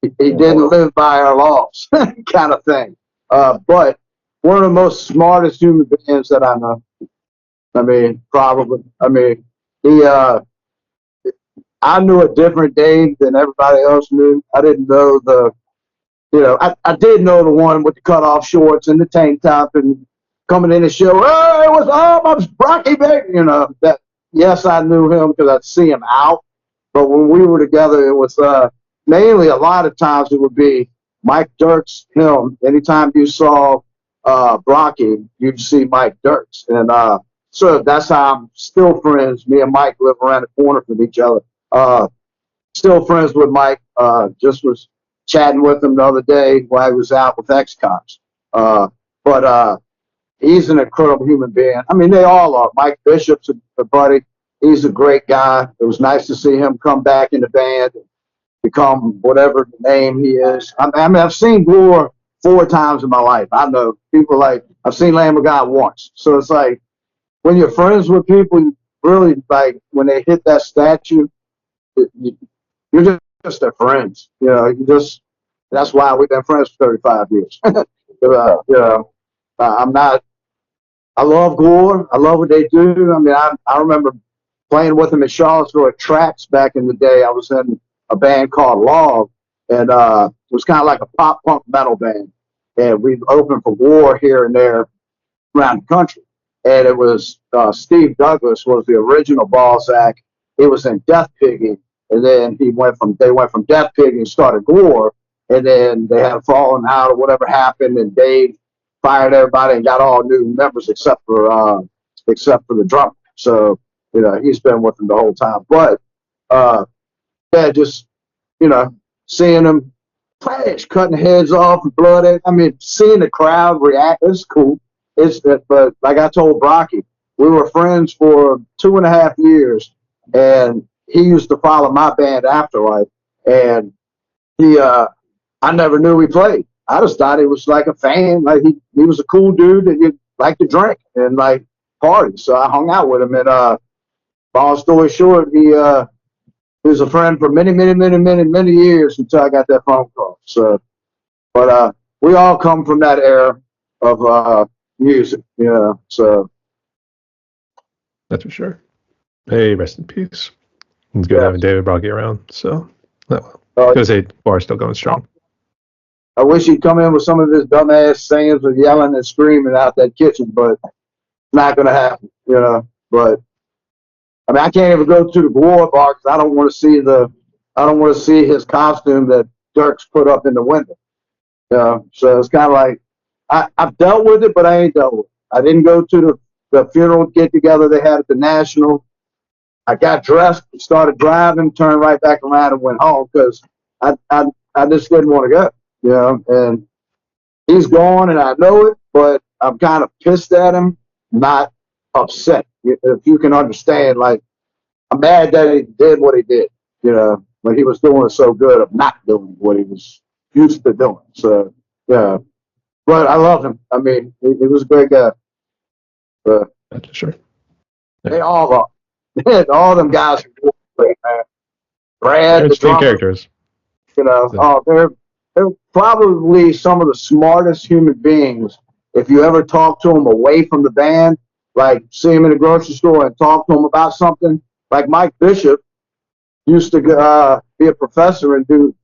didn't live by our laws, kind of thing. But one of the most smartest human beings that I know. I mean, probably. I mean, I knew a different Dave than everybody else knew. I didn't know I did know the one with the cutoff shorts and the tank top and coming in the show. Hey, what's up? I'm Brocky, baby. You know that. Yes, I knew him because I'd see him out. But when we were together, it was mainly a lot of times it would be Mike Dirks, him. Anytime you saw Brocky, you'd see Mike Dirks. And so that's how I'm still friends. Me and Mike live around the corner from each other. Still friends with Mike. Just was chatting with him the other day while he was out with ex-cops. But he's an incredible human being. I mean, they all are. Mike Bishop's a buddy. He's a great guy. It was nice to see him come back in the band and become whatever the name he is. I mean, I've seen Gore 4 times in my life. I know people like, I've seen Lamb of God once. So it's like, when you're friends with people, you really like, when they hit that statue, you're just their friends. You know, that's why we've been friends for 35 years. You know, I'm not, I love Gore. I love what they do. I mean, I remember playing with them at Charlottesville at Tracks back in the day. I was in a band called Log, and it was kind of like a pop punk metal band. And we opened for War here and there around the country. And it was Steve Douglas was the original Balzac. He was in Death Piggy, and then they went from Death Piggy and started Gore, and then they had a falling out or whatever happened, and Dave fired everybody and got all new members except for the drummer. So you know he's been with them the whole time. But yeah, just you know seeing them crash, cutting heads off, and blood. I mean, seeing the crowd react is cool. But like I told Brocky, we were friends for 2.5 years, and he used to follow my band Afterlife, and I never knew he played. I just thought he was like a fan, like he was a cool dude that you liked to drink and like party. So I hung out with him, and long story short, he was a friend for many years until I got that phone call. So, but we all come from that era of music, you know. So That's for sure. Hey, rest in peace. It's good having David Brocky around. So, gonna say bar's still going strong. I wish he'd come in with some of his dumbass sayings of yelling and screaming out that kitchen, but it's not gonna happen, you know. But I mean, I can't even go to the War bar because I don't want to see his costume that Dirk's put up in the window. You know? So it's kind of like I've dealt with it, but I ain't dealt with it. I didn't go to the funeral get together they had at the National. I got dressed, started driving, turned right back around and went home because I just didn't want to go, you know. And he's gone, and I know it, but I'm kind of pissed at him, not upset. If you can understand, like I'm mad that he did what he did, you know, when he was doing so good of not doing what he was used to doing. So yeah, but I love him. I mean, he was a great guy. But That's for sure. they all are. All them guys are great, man. Brad, They're the interesting drummer, characters. you know, they're probably some of the smartest human beings. If you ever talk to them away from the band, like see them in the grocery store and talk to them about something, like Mike Bishop used to be a professor and do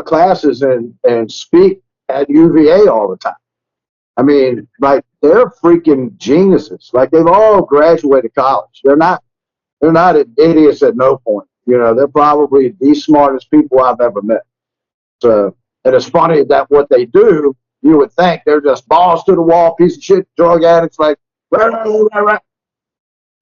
classes and speak at UVA all the time. I mean, like they're freaking geniuses. Like they've all graduated college. They're not idiots at no point. You know, they're probably the smartest people I've ever met. So, and it's funny that what they do, you would think they're just balls to the wall, piece of shit, drug addicts. Like, rah.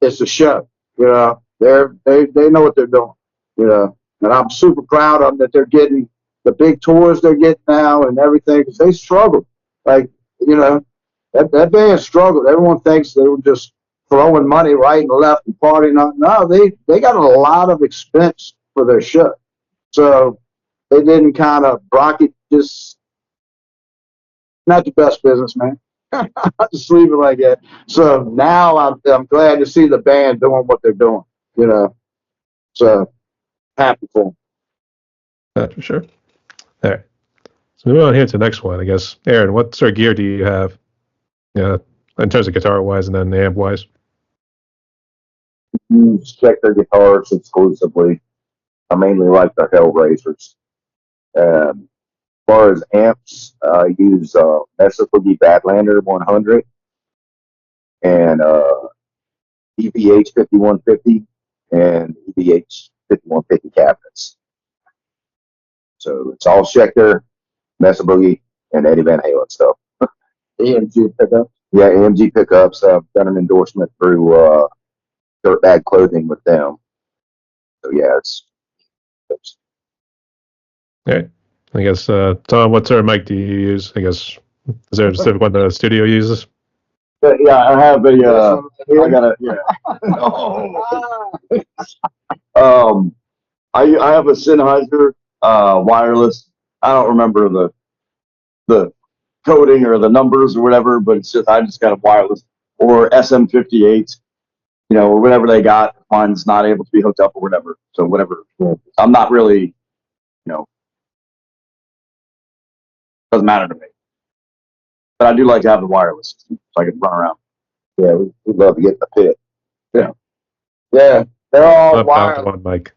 It's a show. You know, they know what they're doing. You know, and I'm super proud of them that they're getting the big tours they're getting now and everything because they struggled. Like, you know, that band struggled. Everyone thinks they were just throwing money right and left and partying. No, they got a lot of expense for their show. So they didn't kind of Brocky just not the best business, man. I'll just leave it like that. So now I'm glad to see the band doing what they're doing, you know. So happy for them. That's for sure. All right. So moving on here to the next one, I guess. Aaron, what sort of gear do you have? Yeah, in terms of guitar wise and then amp wise. Check their guitars exclusively. I mainly like the Hellraisers. As far as amps, I use Mesa Boogie Badlander 100 and EVH 5150 and EVH 5150 cabinets. So it's all Schecter, Mesa Boogie, and Eddie Van Halen stuff. AMG pickup. Yeah, AMG pickups. I've done an endorsement through Dirtbag Clothing with them. So yeah, it's Okay. I guess, Tom, what sort of mic do you use? I guess, is there a specific one the studio uses? Yeah, I have I got a, yeah. I have a Sennheiser wireless. I don't remember the coding or the numbers or whatever, but it's just, I just got a wireless or SM58, or whatever they got. Mine's not able to be hooked up or whatever. So whatever. I'm not really, doesn't matter to me. But I do like to have the wireless so I can run around. Yeah, we'd love to get in the pit. Yeah, they're all Love wireless. one mic.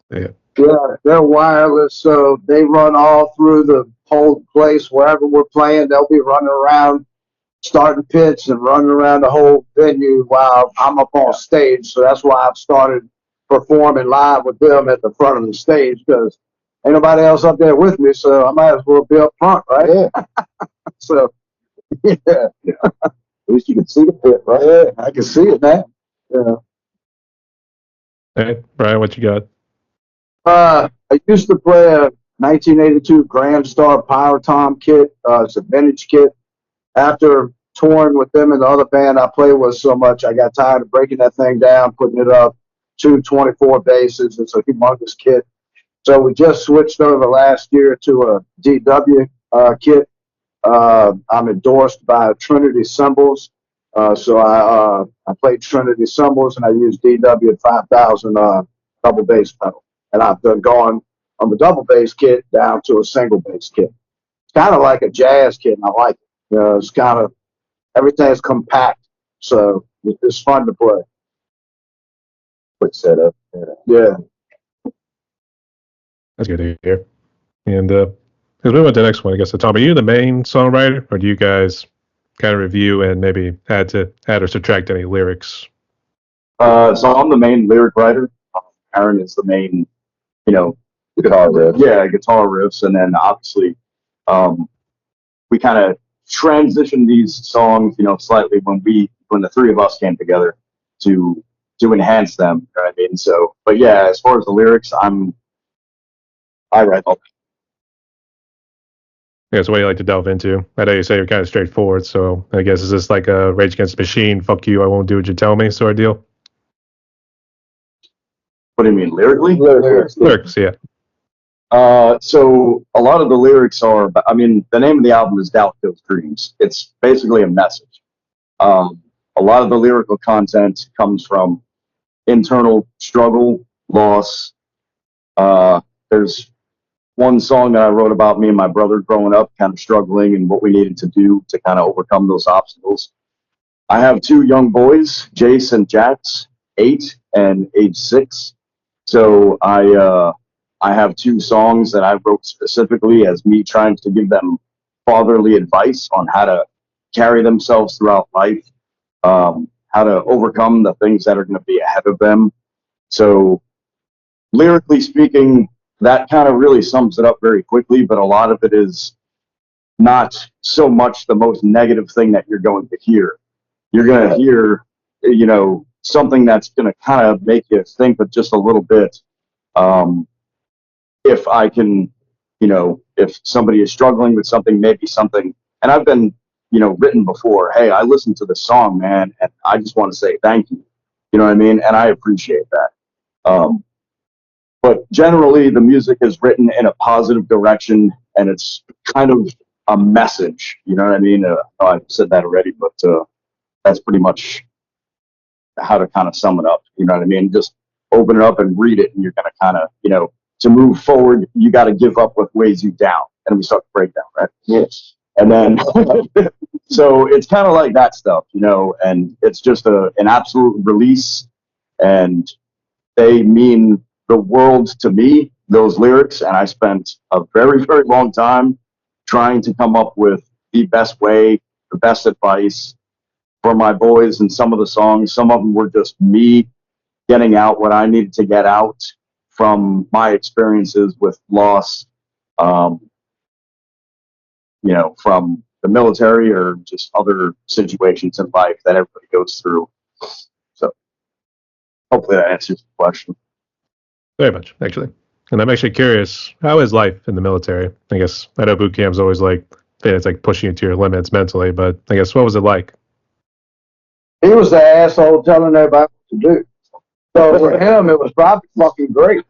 Yeah. Yeah, they're wireless, so they run all through the whole place wherever we're playing. They'll be running around, starting pits and running around the whole venue while I'm up on stage. So that's why I've started performing live with them at the front of the stage, because ain't nobody else up there with me, so I might as well be up front, right? Yeah. So, yeah. At least you can see the pit, right? Yeah, I can see it now. Yeah. Hey, Brian, what you got? I used to play a 1982 Grand Star Power Tom kit. It's a vintage kit. After touring with them and the other band I played with so much, I got tired of breaking that thing down, putting it up, 224 basses. It's a humongous kit. So we just switched over last year to a DW kit. I'm endorsed by Trinity Cymbals. So I play Trinity Cymbals and I use DW at 5000 double bass pedal. And I've done gone on the double bass kit down to a single bass kit. It's kind of like a jazz kit, and I like it. It's kind of, everything's compact, so it's fun to play. Quick setup. Yeah. That's good to hear. And because we went to the next one, I guess. So Tom, are you the main songwriter, or do you guys kind of review and maybe add or subtract any lyrics? So I'm the main lyric writer. Aaron is the main, Guitar riffs. Yeah, guitar riffs, and then obviously, we kind of transitioned these songs, slightly when the three of us came together to enhance them. You know what I mean? So, but yeah, as far as the lyrics, I write all. Yeah, so what do you like to delve into? I know you say you're kind of straightforward, so I guess is this like a Rage Against the Machine, fuck you, I won't do what you tell me sort of deal? What do you mean, lyrically? Lyrics, yeah. So a lot of the lyrics are, the name of the album is Doubt Kills Dreams. It's basically a message. A lot of the lyrical content comes from internal struggle, loss. There's one song that I wrote about me and my brother growing up, kind of struggling and what we needed to do to kind of overcome those obstacles. I have two young boys, Jace and Jax, 8 and age 6. So I have two songs that I wrote specifically as me trying to give them fatherly advice on how to carry themselves throughout life, how to overcome the things that are going to be ahead of them. So lyrically speaking, that kind of really sums it up very quickly, but a lot of it is not so much the most negative thing that you're going to hear. You're going to hear, something that's going to kind of make you think of just a little bit. If I can, if somebody is struggling with something, maybe something, and I've been, written before, hey, I listened to the song, man, and I just want to say thank you. You know what I mean? And I appreciate that. But generally, the music is written in a positive direction, and it's kind of a message. You know what I mean? I've said that already, but that's pretty much how to kind of sum it up. You know what I mean? Just open it up and read it, and you're going to kind of, to move forward, you got to give up what weighs you down. And we start to break down, right? Yes. And then, so it's kind of like that stuff, and it's just an absolute release, and they mean the world to me, those lyrics. And I spent a very, very long time trying to come up with the best way, the best advice for my boys. And some of the songs, some of them were just me getting out what I needed to get out from my experiences with loss, from the military or just other situations in life that everybody goes through. So hopefully that answers the question. Very much, actually. And I'm actually curious, how is life in the military? I guess I know boot camp's always it's like pushing you to your limits mentally, but I guess what was it like? He was the asshole telling everybody what to do. So for him, it was probably fucking great.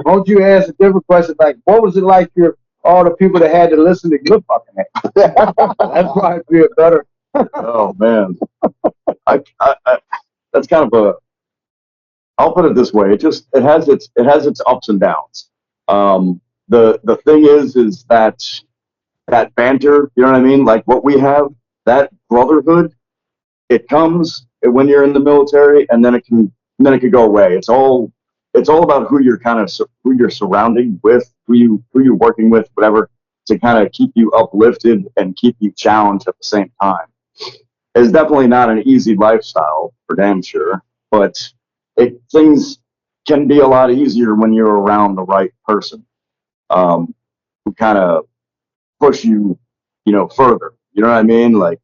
Won't you ask a different question, like, what was it like your all the people that had to listen to your fucking ass. That'd probably be a better. Oh man, I that's kind of a. I'll put it this way: it has its ups and downs. The thing is that banter. You know what I mean? Like what we have, that brotherhood. It comes when you're in the military, and then it could go away. It's all about who you're surrounding with, who you're working with, whatever, to kind of keep you uplifted and keep you challenged at the same time. It's definitely not an easy lifestyle, for damn sure, but things can be a lot easier when you're around the right person, who kind of push you, further. You know what I mean? Like,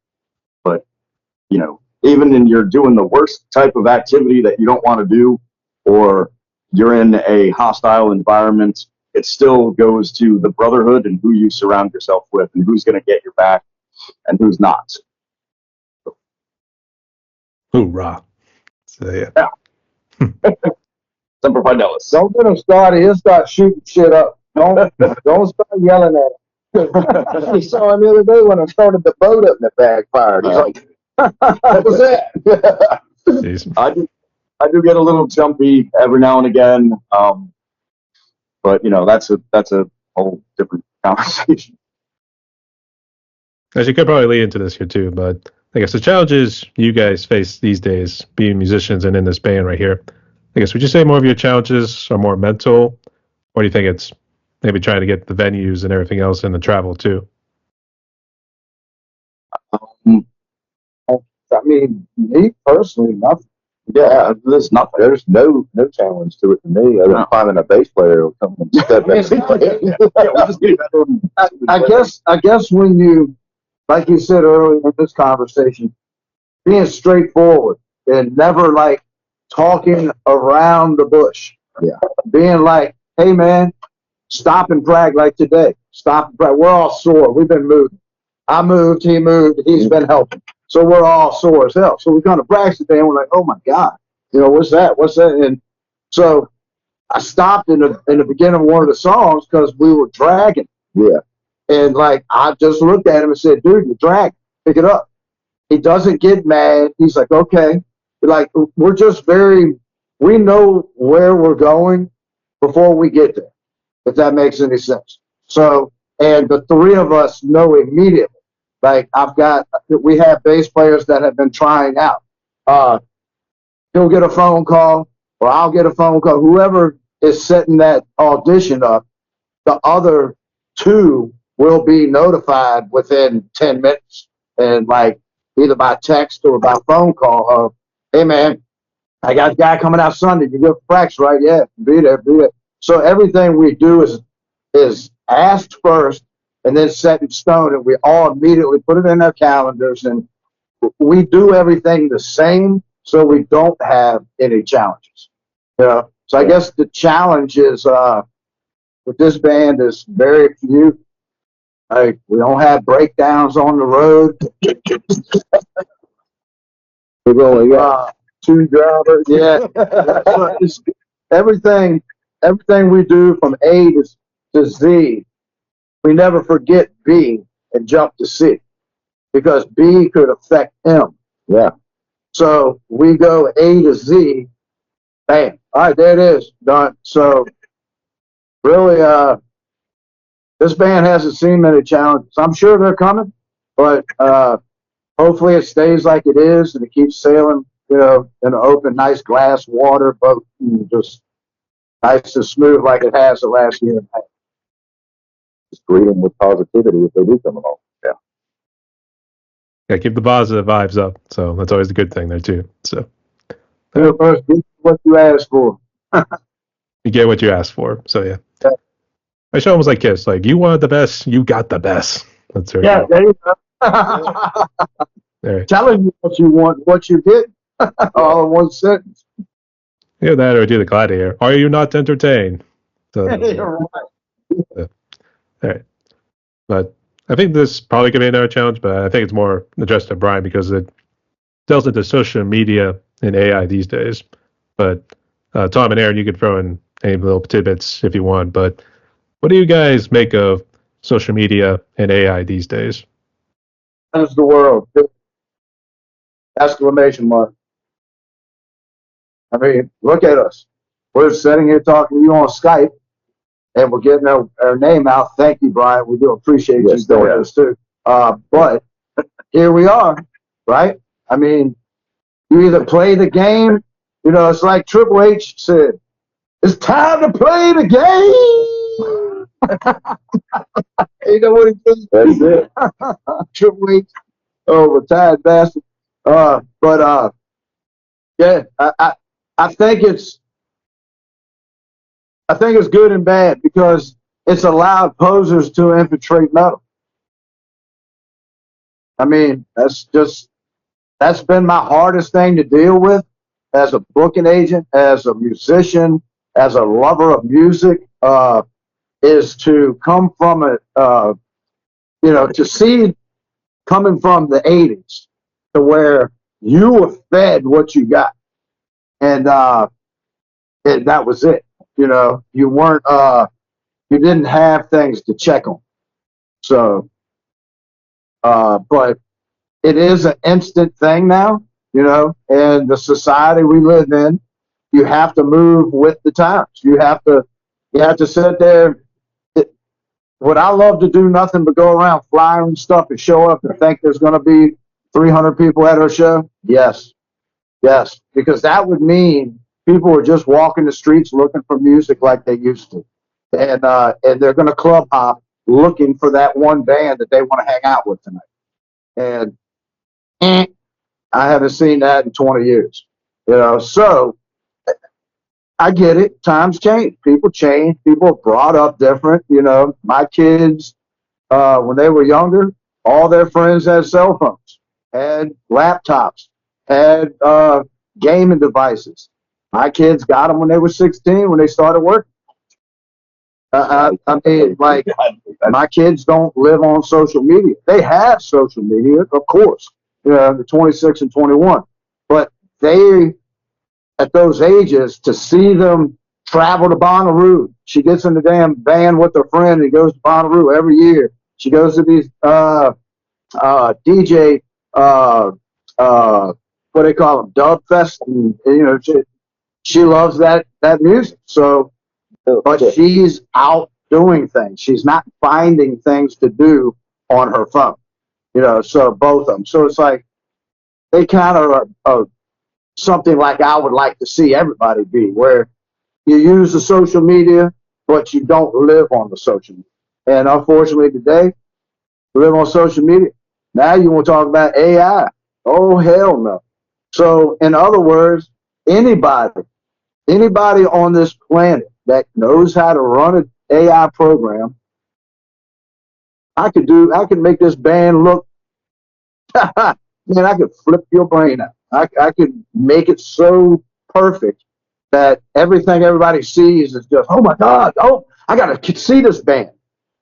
but even in you're doing the worst type of activity that you don't want to do, or you're in a hostile environment, it still goes to the brotherhood and who you surround yourself with and who's going to get your back and who's not. Hoorah. So, yeah. Semper Fidelis. Don't get him started. He'll start shooting shit up. Don't start yelling at him. You saw him the other day when I started the boat up and it backfired. He's like, what was that? Jeez. I do get a little jumpy every now and again, but that's a whole different conversation. As you could probably lead into this here too, but I guess the challenges you guys face these days, being musicians and in this band right here, I guess would you say more of your challenges are more mental, or do you think it's maybe trying to get the venues and everything else and the travel too? I mean, me personally, nothing. Yeah, there's nothing. There's no challenge to it to me other than finding a bass player who'll come and step in. I guess when you, like you said earlier in this conversation, being straightforward and never like talking around the bush. Yeah. Being like, hey man, stop and brag like today. Stop and brag. We're all sore. We've been moving. I moved, he moved, he's been helping. So we're all sore as hell. So we kind of brags today and we're like, oh my God, what's that? What's that? And so I stopped in the beginning of one of the songs because we were dragging. Yeah. And like, I just looked at him and said, dude, you're dragging. Pick it up. He doesn't get mad. He's like, okay. Like, we're just we know where we're going before we get there, if that makes any sense. So, and the three of us know immediately. Like, we have bass players that have been trying out. He'll get a phone call, or I'll get a phone call. Whoever is setting that audition up, the other two will be notified within 10 minutes. And like, either by text or by phone call of, hey man, I got a guy coming out Sunday. You good practice, right? Yeah, be there. So everything we do is asked first and then set in stone, and we all immediately put it in our calendars, and we do everything the same so we don't have any challenges. So I guess the challenge is with this band is very few. Like, we don't have breakdowns on the road. We've only got two drivers. Yeah. So it's everything we do from A to Z, we never forget B and jump to C, because B could affect M. Yeah. So we go A to Z, bam. All right, there it is, done. So really, this band hasn't seen many challenges. I'm sure they're coming, but hopefully it stays like it is and it keeps sailing, in an open, nice glass water boat, and just nice and smooth like it has the last year and a half. Just greet them with positivity if they do come along. Yeah. Yeah, keep the positive vibes up. So that's always a good thing there too. So First, get what you asked for. you get what you asked for. So yeah. I show almost like Kiss. Like, you wanted the best, you got the best. That's very cool. There you go. There. Telling you what you want, what you get, all in one sentence. Either that or do the gladiator. Are you not entertained? So, You're right. all right. But I think this probably could be another challenge, but I think it's more addressed to Brian because it delves into social media and AI these days. But Tom and Aaron, you could throw in any little tidbits if you want. But what do you guys make of social media and AI these days? That's the world. Exclamation mark. I mean, look at us. We're sitting here talking to you on Skype, and we're getting our name out. Thank you, Brian. We do appreciate you doing this too. But here we are, right? I mean, you either play the game, you know, it's like Triple H said, it's time to play the game. You know what he said? That's it. Triple H, retired bastard. Yeah, I think it's good and bad because it's allowed posers to infiltrate metal. I mean, that's been my hardest thing to deal with as a booking agent, as a musician, as a lover of music, is to come from to see coming from the 80s to where you were fed what you got. And that was it. You know, you weren't, you didn't have things to check on. So, but it is an instant thing now, you know, and the society we live in, you have to move with the times. You have to sit there. Would I love to do nothing but go around flying stuff and show up and think there's going to be 300 people at our show? Yes. Yes. Because that would mean people are just walking the streets looking for music like they used to. And they're going to club hop looking for that one band that they want to hang out with tonight. And I haven't seen that in 20 years. You know, so I get it. Times change. People change. People are brought up different. You know, my kids, when they were younger, all their friends had cell phones, had laptops, had gaming devices. My kids got them when they were 16, when they started working. I mean, like, my kids don't live on social media. They have social media, of course, you know, the 26 and 21. But they, at those ages, to see them travel to Bonnaroo. She gets in the damn van with her friend and goes to Bonnaroo every year. She goes to these DJ, what they call them, dub fest, and you know, she loves that music. So, but she's out doing things. She's not finding things to do on her phone. You know, so both of them. So it's like they kind of are something like I would like to see everybody be, where you use the social media, but you don't live on the social media. And unfortunately today, we live on social media. Now you want to talk about AI. Oh, hell no. So in other words, anybody on this planet that knows how to run an AI program, I could make this band look, man, I could flip your brain out. I could make it so perfect that everything everybody sees is just, oh my God, oh, I got to see this band.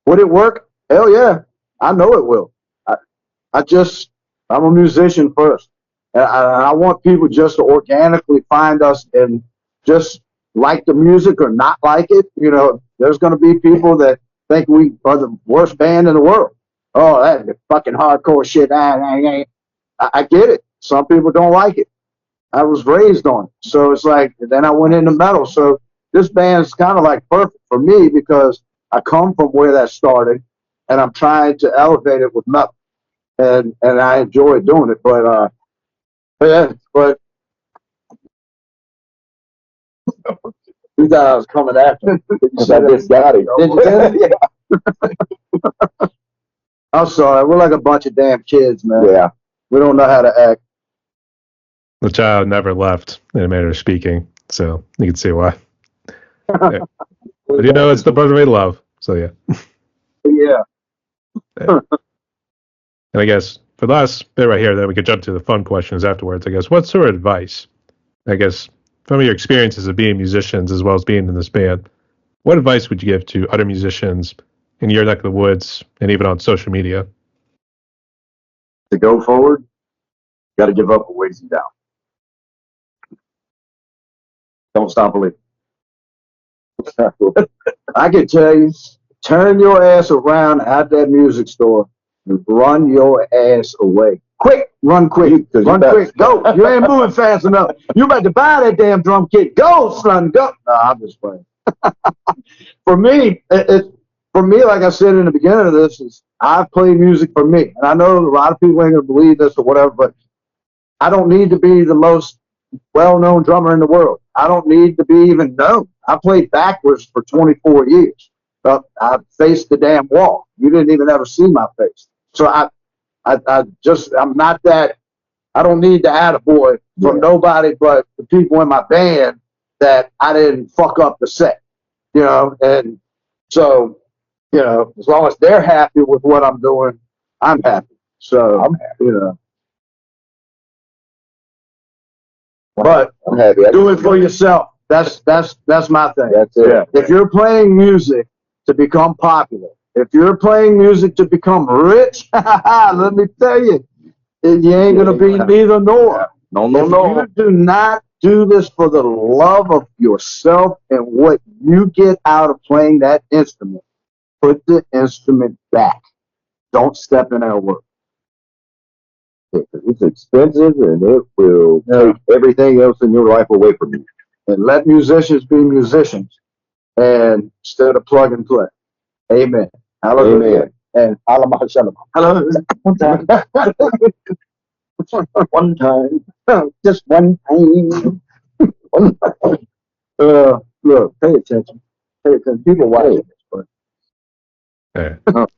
Would it work? Hell yeah, I know it will. I'm a musician first. And I want people just to organically find us and just like the music or not like it. You know, there's going to be people that think we are the worst band in the world. Oh, that's fucking hardcore shit. I get it. Some people don't like it. I was raised on it. So it's like, then I went into metal. So this band's kind of like perfect for me because I come from where that started and I'm trying to elevate it with metal. And I enjoy doing it. But you thought I was coming after him. I just got it. Did you get it? Yeah. I'm sorry. We're like a bunch of damn kids, man. Yeah. We don't know how to act. The child never left in a manner of speaking, so you can see why. Yeah. But you know, it's the brother we love, so yeah. Yeah. And I guess for the last bit right here, then we could jump to the fun questions afterwards. I guess, what sort of advice, I guess, from your experiences of being musicians as well as being in this band, what advice would you give to other musicians in your neck of the woods and even on social media? To go forward, you got to give up a ways down. Don't stop believing. I can tell you, turn your ass around at that music store and run your ass away. Quick, run quick, run quick, go. You ain't moving fast enough. You about to buy that damn drum kit. Go, son, go. No, I'm just playing. For me, like I said in the beginning of this, is I play music for me. And I know a lot of people ain't gonna believe this or whatever, but I don't need to be the most well-known drummer in the world. I don't need to be even known. I played backwards for 24 years. I faced the damn wall. You didn't even ever see my face. So I'm not that. I don't need the attaboy from nobody but the people in my band that I didn't fuck up the set, you know. And so, you know, as long as they're happy with what I'm doing, I'm happy. So I'm happy, you know. But I'm happy. Do it for yourself. That's my thing. That's it. Yeah. If you're playing music to become popular, if you're playing music to become rich, let me tell you, you ain't gonna be neither nor. Yeah. No. You do not do this for the love of yourself and what you get out of playing that instrument. Put the instrument back. Don't step in our work. It's expensive and it will take everything else in your life away from you. And let musicians be musicians and instead of plug and play. Amen. Hallelujah. Amen. And hallelujah. One time. One time. Just one time. Look, pay attention. Pay attention. People watching this. But All right.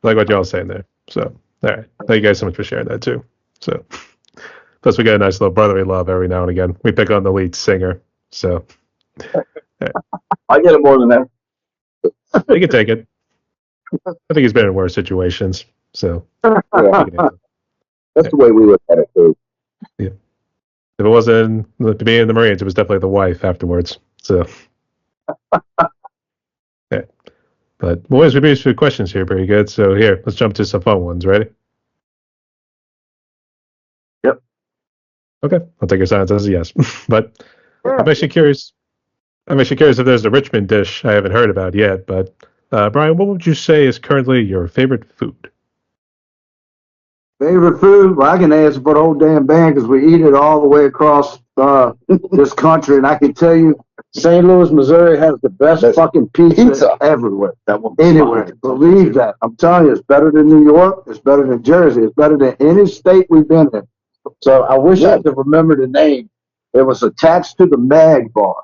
Like what y'all saying there. So, all right. Thank you guys so much for sharing that too. So, plus we get a nice little brotherly love every now and again. We pick on the lead singer. So, right. I get it more than that. You can take it. I think he's been in worse situations. So, That's the way we look at it too. Yeah. If it wasn't to be in the Marines, it was definitely the wife afterwards. So, yeah. But boys, we made some questions here. Pretty good. So here, let's jump to some fun ones. Ready? Yep. Okay. I'll take your silence as a yes. But I'm actually curious. If there's a Richmond dish I haven't heard about yet. But Brian, what would you say is currently your favorite food? favorite food? Well, I can answer for the whole damn band because we eat it all the way across this country. And I can tell you, St. Louis, Missouri has the best fucking pizza everywhere. Anywhere. Believe that. I'm telling you, it's better than New York. It's better than Jersey. It's better than any state we've been in. So I wish I could remember the name. It was attached to the Mag Bar.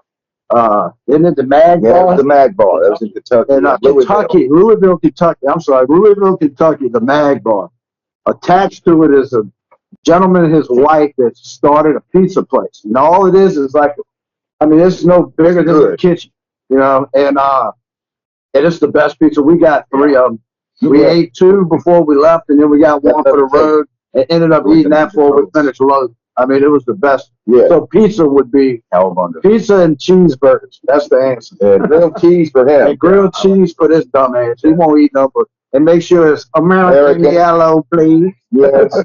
Isn't it the Mag Bar? Yeah, it was the Mag Bar. That was in Kentucky. In Louisville, Kentucky. I'm sorry, Louisville, Kentucky, the Mag Bar. Attached to it is a gentleman and his wife that started a pizza place. And all it is like, I mean, it's no bigger than a kitchen, you know, and it's the best pizza. We got 3 of them. We ate 2 before we left, and then we got 1 for the road, and ended up eating that before we finished load. I mean, it was the best. Yeah. So pizza would be pizza and cheeseburgers. That's the answer. Yeah, grilled cheese for him. And grilled cheese for this dumbass. He won't eat no but and make sure it's American yellow, please. Yes.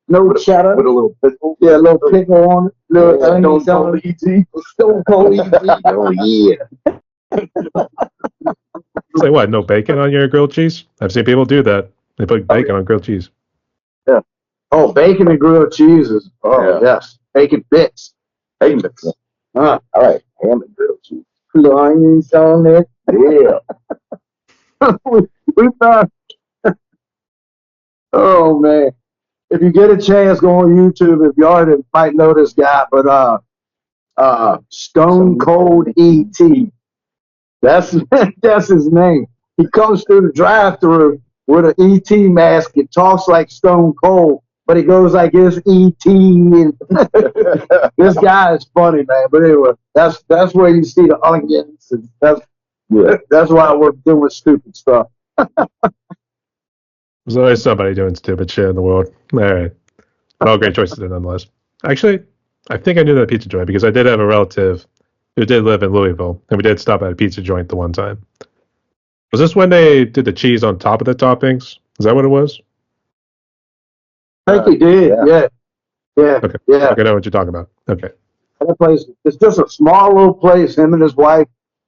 No cheddar. With a little pickle. Yeah, a little pickle on it. Little onions on it. Stone Cold ET. Oh, yeah. Say what? No bacon on your grilled cheese? I've seen people do that. They put bacon on grilled cheese. Yeah. Oh, bacon and grilled cheese is, yes. Bacon bits. Bacon bits. All right. Ham and grilled cheese. Little onions on it. Yeah. we found. Oh, man. If you get a chance, go on YouTube. If you already might know this guy, but Stone Cold ET. That's his name. He comes through the drive-thru with an ET mask. He talks like Stone Cold, but he goes like it's ET. And this guy is funny, man. But anyway, that's where you see the onions. And that's why we're doing stupid stuff. There's always somebody doing stupid shit in the world. All right. But all great choices nonetheless. Actually, I think I knew that pizza joint because I did have a relative who did live in Louisville, and we did stop at a pizza joint the one time. Was this when they did the cheese on top of the toppings? Is that what it was? I think he did. Yeah. Okay. Yeah. I know what you're talking about. Okay. That place, it's just a small little place. Him and his wife,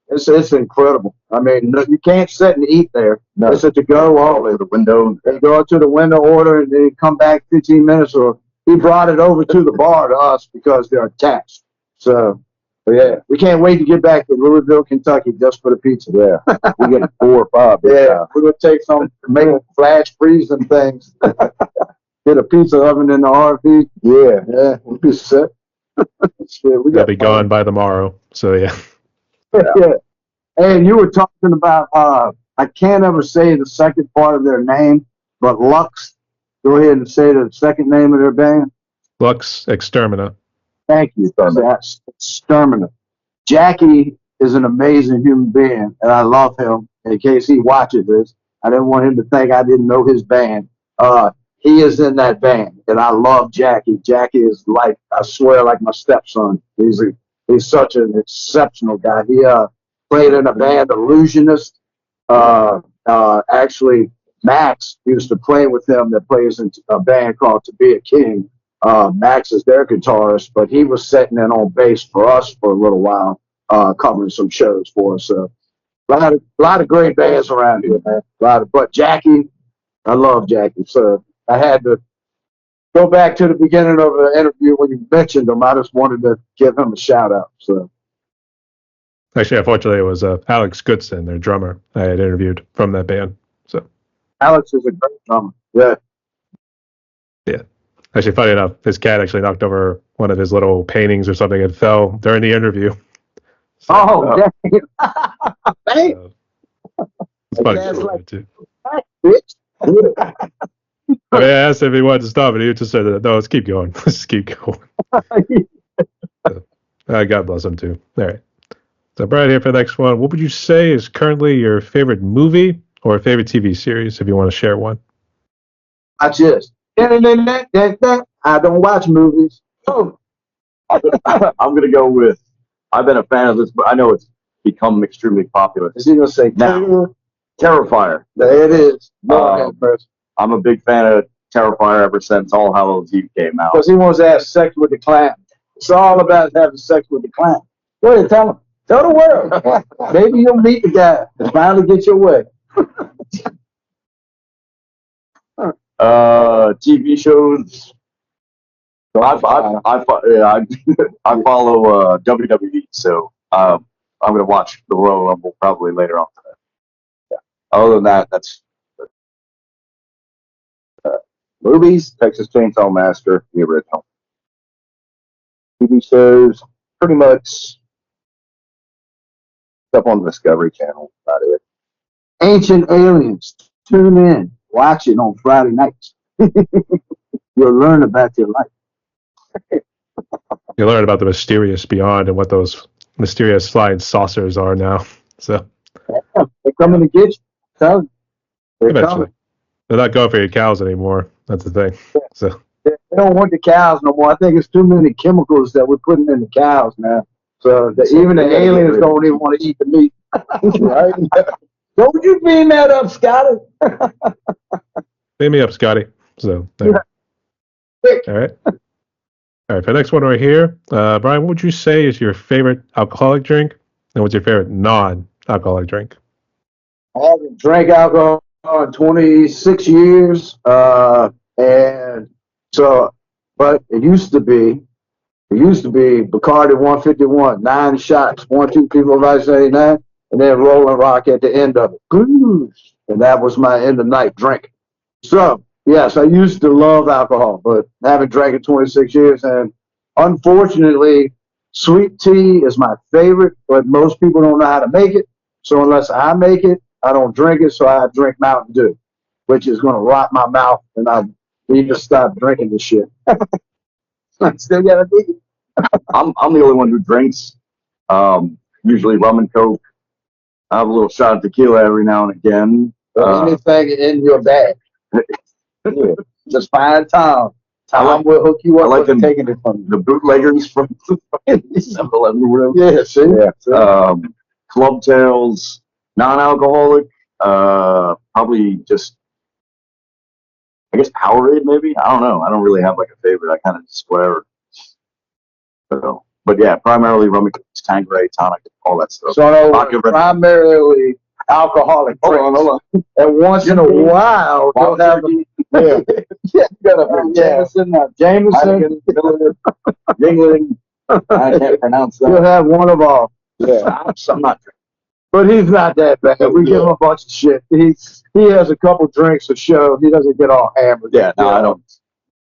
It's incredible. I mean, you can't sit and eat there. No. It's a to go all To the window. They go to the window, order, and they come back 15 minutes. Or he brought it over to the bar to us because they're attached. So, but yeah, we can't wait to get back to Louisville, Kentucky, just for the pizza. Yeah, we get 4 or 5. Yeah, we're gonna take some, make flash freezing things. Get a pizza oven in the RV. Yeah, we'll be set. They'll be gone by tomorrow. So yeah. Yeah. And you were talking about I can't ever say the second part of their name, but Lux. Go ahead and say the second name of their band. Lux Extermina. Thank you. That's Extermina. Jackie is an amazing human being, and I love him. In case he watches this, I didn't want him to think I didn't know his band. He is in that band, and I love Jackie. Jackie is like, I swear, like my stepson. He's such an exceptional guy. He played in a band, Illusionist. Actually, Max used to play with him that plays in a band called To Be a King. Max is their guitarist, but he was sitting in on bass for us for a little while, covering some shows for us. A lot of great bands around here, man. But Jackie, I love Jackie. So I had to go back to the beginning of the interview when you mentioned him. I just wanted to give him a shout out. So. Actually, unfortunately, it was Alex Goodson, their drummer, I had interviewed from that band. So Alex is a great drummer. Yeah. Yeah. Actually, funny enough, his cat actually knocked over one of his little paintings or something and fell during the interview. So, Damn. it's funny cat's story, like- too. Bitch. I mean, I asked him if he wanted to stop, and he just said, "No, let's keep going. Let's just keep going." God bless him too. All right. So, Brian, here for the next one. What would you say is currently your favorite movie or favorite TV series, if you want to share one? Watch this. I don't watch movies. Oh. I'm gonna go with. I've been a fan of this, but I know it's become extremely popular. Is he gonna say Now. Terrifier. There it is. I'm a big fan of Terrifier ever since All Hallows Eve came out. Because he wants to have sex with the clown. It's all about having sex with the clown. Go ahead, tell him. Tell the world. Maybe you'll meet the guy and finally get your way. TV shows. I follow WWE, so I'm gonna watch the Royal Rumble probably later on today. Yeah. Other than that, that's Movies, Texas Chainsaw Massacre, the original. TV shows, pretty much stuff on the Discovery Channel. About it. Ancient Aliens. Tune in. Watch it on Friday nights. You'll learn about your life. You learn about the mysterious beyond and what those mysterious flying saucers are now. So Yeah, they're coming to get you. Tell them. They're eventually, coming. they're not going for your cows anymore. That's the thing. So They don't want the cows no more. I think it's too many chemicals that we're putting in the cows now. So even the aliens don't even want to eat the meat. Right? Don't you beam that up, Scotty? beam me up, Scotty. So there. All right. All right. For the next one right here, Brian, what would you say is your favorite alcoholic drink, and what's your favorite non-alcoholic drink? I haven't drank alcohol in 26 years. And so, but it used to be Bacardi 151, 9 shots, 1, 2 people of Ice 89, and then Rolling Rock at the end of it. Blues. And that was my end of night drink. So, yes, I used to love alcohol, but I haven't drank in 26 years. And unfortunately, sweet tea is my favorite, but most people don't know how to make it. So unless I make it, I don't drink it. So I drink Mountain Dew, which is going to rot my mouth, and I need to stop drinking this shit. I still got to be. I'm the only one who drinks. Usually rum and coke. I have a little shot of tequila every now and again. Anything in your bag. Just find Tom. Tom will hook you up. I like with taking it from the bootleggers from 7-Eleven room. Yeah, see? Club tails, non-alcoholic. Probably just, I guess Powerade maybe. I don't know. I don't really have like a favorite. I kind of just whatever. So But yeah, primarily rum and cokes, Tanqueray, tonic, all that stuff. So no, Vodka, Red- primarily alcoholic drinks. Hold on. And once in a while, they'll have Yeah. you gotta have Jameson, Yingling. I can't pronounce He'll that. have one of all. Yeah, I'm not drinking. But he's not that bad. We give him a bunch of shit. He has a couple drinks to show. He doesn't get all hammered. Yeah, no, I don't.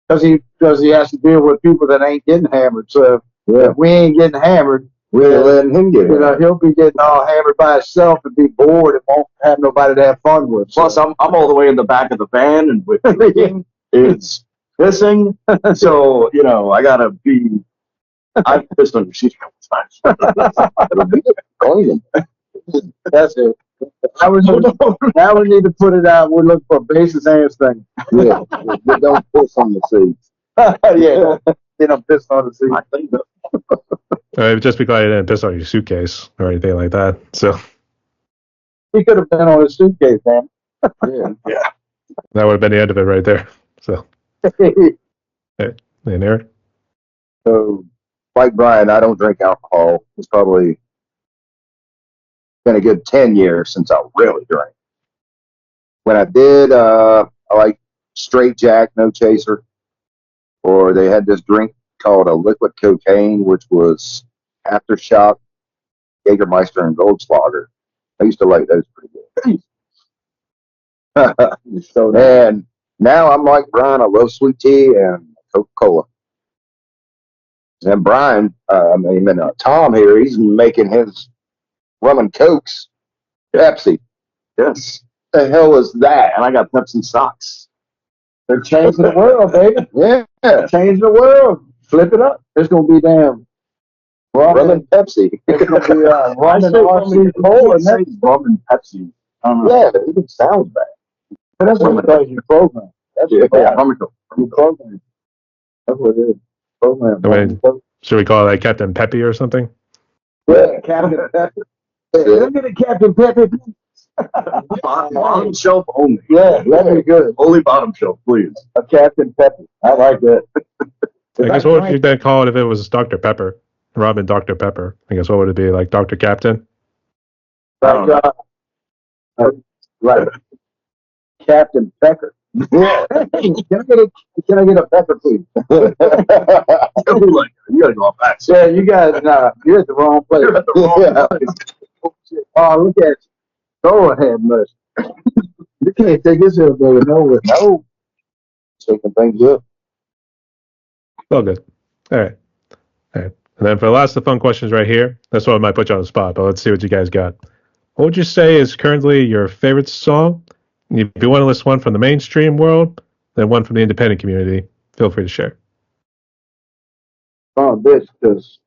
Because he has to deal with people that ain't getting hammered. So if we ain't getting hammered, We're letting him get it. he'll be getting all hammered by himself and be bored and won't have nobody to have fun with. Plus, I'm all the way in the back of the van, and with drinking, it's pissing. So I gotta be. I've pissed on your sheet a couple times. Clean him. That's it. Now we need to put it out. We're looking for basis and thing. Yeah, but don't piss on the seats. Yeah, piss on the seat. I think that. Just be glad you didn't piss on your suitcase or anything like that. So He could have been on his suitcase, man. Yeah. that would have been the end of it right there. So, and Eric? So, like Brian, I don't drink alcohol. It's probably been a good 10 years since I really drank. When I did, I like straight Jack, no chaser. Or they had this drink called a liquid cocaine, which was Aftershock, Jägermeister, and Goldschlager. I used to like those pretty good. And now I'm like Brian. I love sweet tea and Coca-Cola. And Brian, Tom here, he's making his rum and cokes Pepsi. Yes. The hell is that? And I got Pepsi socks. They're changing the world, baby. Yeah, Changing the world. Flip it up. It's gonna be damn rum and Pepsi. It's gonna be rum and RC Cola. Rum and Pepsi. Yeah, it even sounds bad. But that's what because you program. That's Yeah, what rum and coke. you program. That's what it is. Program. I mean, should we call that Captain Peppy or something? Yeah, Captain Pepper. Hey, look at the Captain Pepper. Bottom shelf only. Yeah, that'd be good. Only bottom shelf, please. A Captain Pepper. I like that. I guess what would you then call it if it was Dr. Pepper? Robin Dr. Pepper. I guess what would it be, like Dr. Captain? Like, right. Captain Pecker. Yeah. Can I get a pepper, please? You gotta go off back. Yeah, you guys, you're at the wrong place. You're at the wrong place. Oh, look at you. Go ahead, mush. You can't take this here, baby. No. Shaking things up. All good. All right. And then for the last of the fun questions right here, that's what might put you on the spot, but let's see what you guys got. What would you say is currently your favorite song? If you want to list one from the mainstream world, then one from the independent community, feel free to share. Oh, bitch, because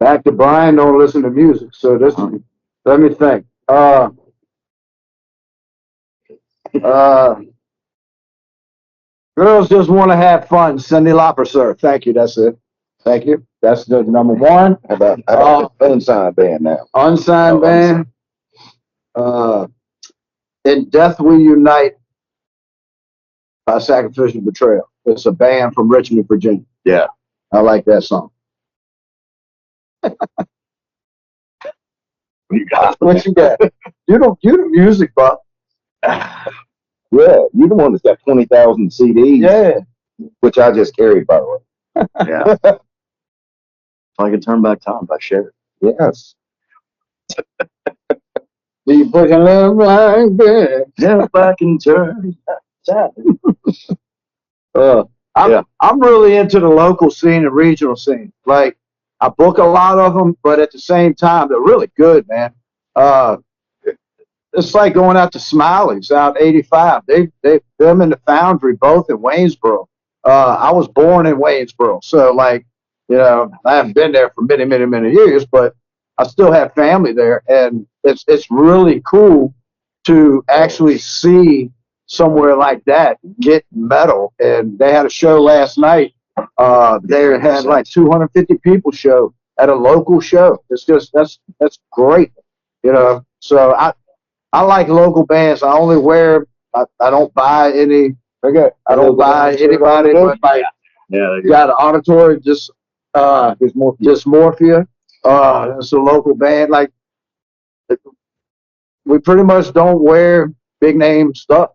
back to Brian, don't listen to music. So this, let me think. Girls just want to have fun. Cyndi Lauper, sir. Thank you. That's it. Thank you. That's the number one. How about unsigned band now? Unsigned band. In Death We Unite by Sacrificial Betrayal. It's a band from Richmond, Virginia. Yeah. I like that song. You got What you got? You the music buff. Yeah, you're the one that's got 20,000 CDs. Yeah. Which I just carried, by the way. Yeah. If I could turn back time, I share it. Yes. Do you put your love like that? Yeah, if I can turn. I'm really into the local scene and regional scene. Like, I book a lot of them, but at the same time, they're really good, man. It's like going out to Smiley's out 85. Them and the Foundry both in Waynesboro. I was born in Waynesboro, so like, I haven't been there for many, many, many years, but I still have family there, and it's really cool to actually see somewhere like that get metal. And they had a show last night. They had like 250 people show at a local show. It's just that's great, So I like local bands. I only wear. I don't buy any. I don't buy anybody but like got an auditory. Just Dysmorphia. It's a local band. Like, we pretty much don't wear big name stuff.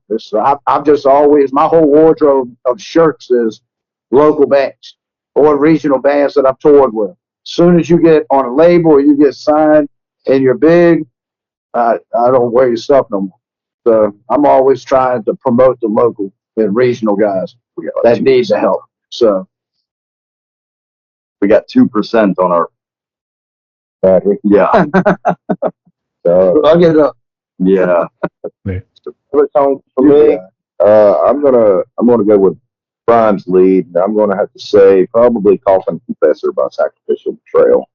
I've just always, my whole wardrobe of shirts is local bands or regional bands that I've toured with. As soon as you get on a label or you get signed and you're big, I don't wear your stuff no more. So I'm always trying to promote the local and regional guys that need the help. So we got 2% on our battery. Yeah. So I'll get it up. Yeah. favorite song for me, I'm gonna go with Brian's lead, and I'm gonna have to say probably "Coffin Confessor" by Sacrificial Betrayal.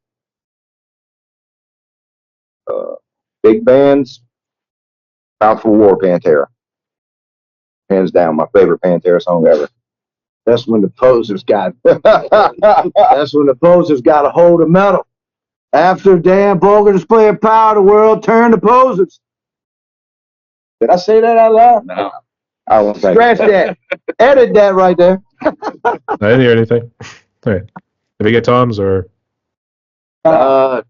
Big bands, Powerful War, Pantera, hands down my favorite Pantera song ever. That's when the posers got. That's when the posers got a hold of metal. After Dan Bogle display of power, the world turned to posers. Did I say that out loud? No. I won't say Scratch that. Edit that right there. I didn't hear anything. All right. Did we get Tom's or? No.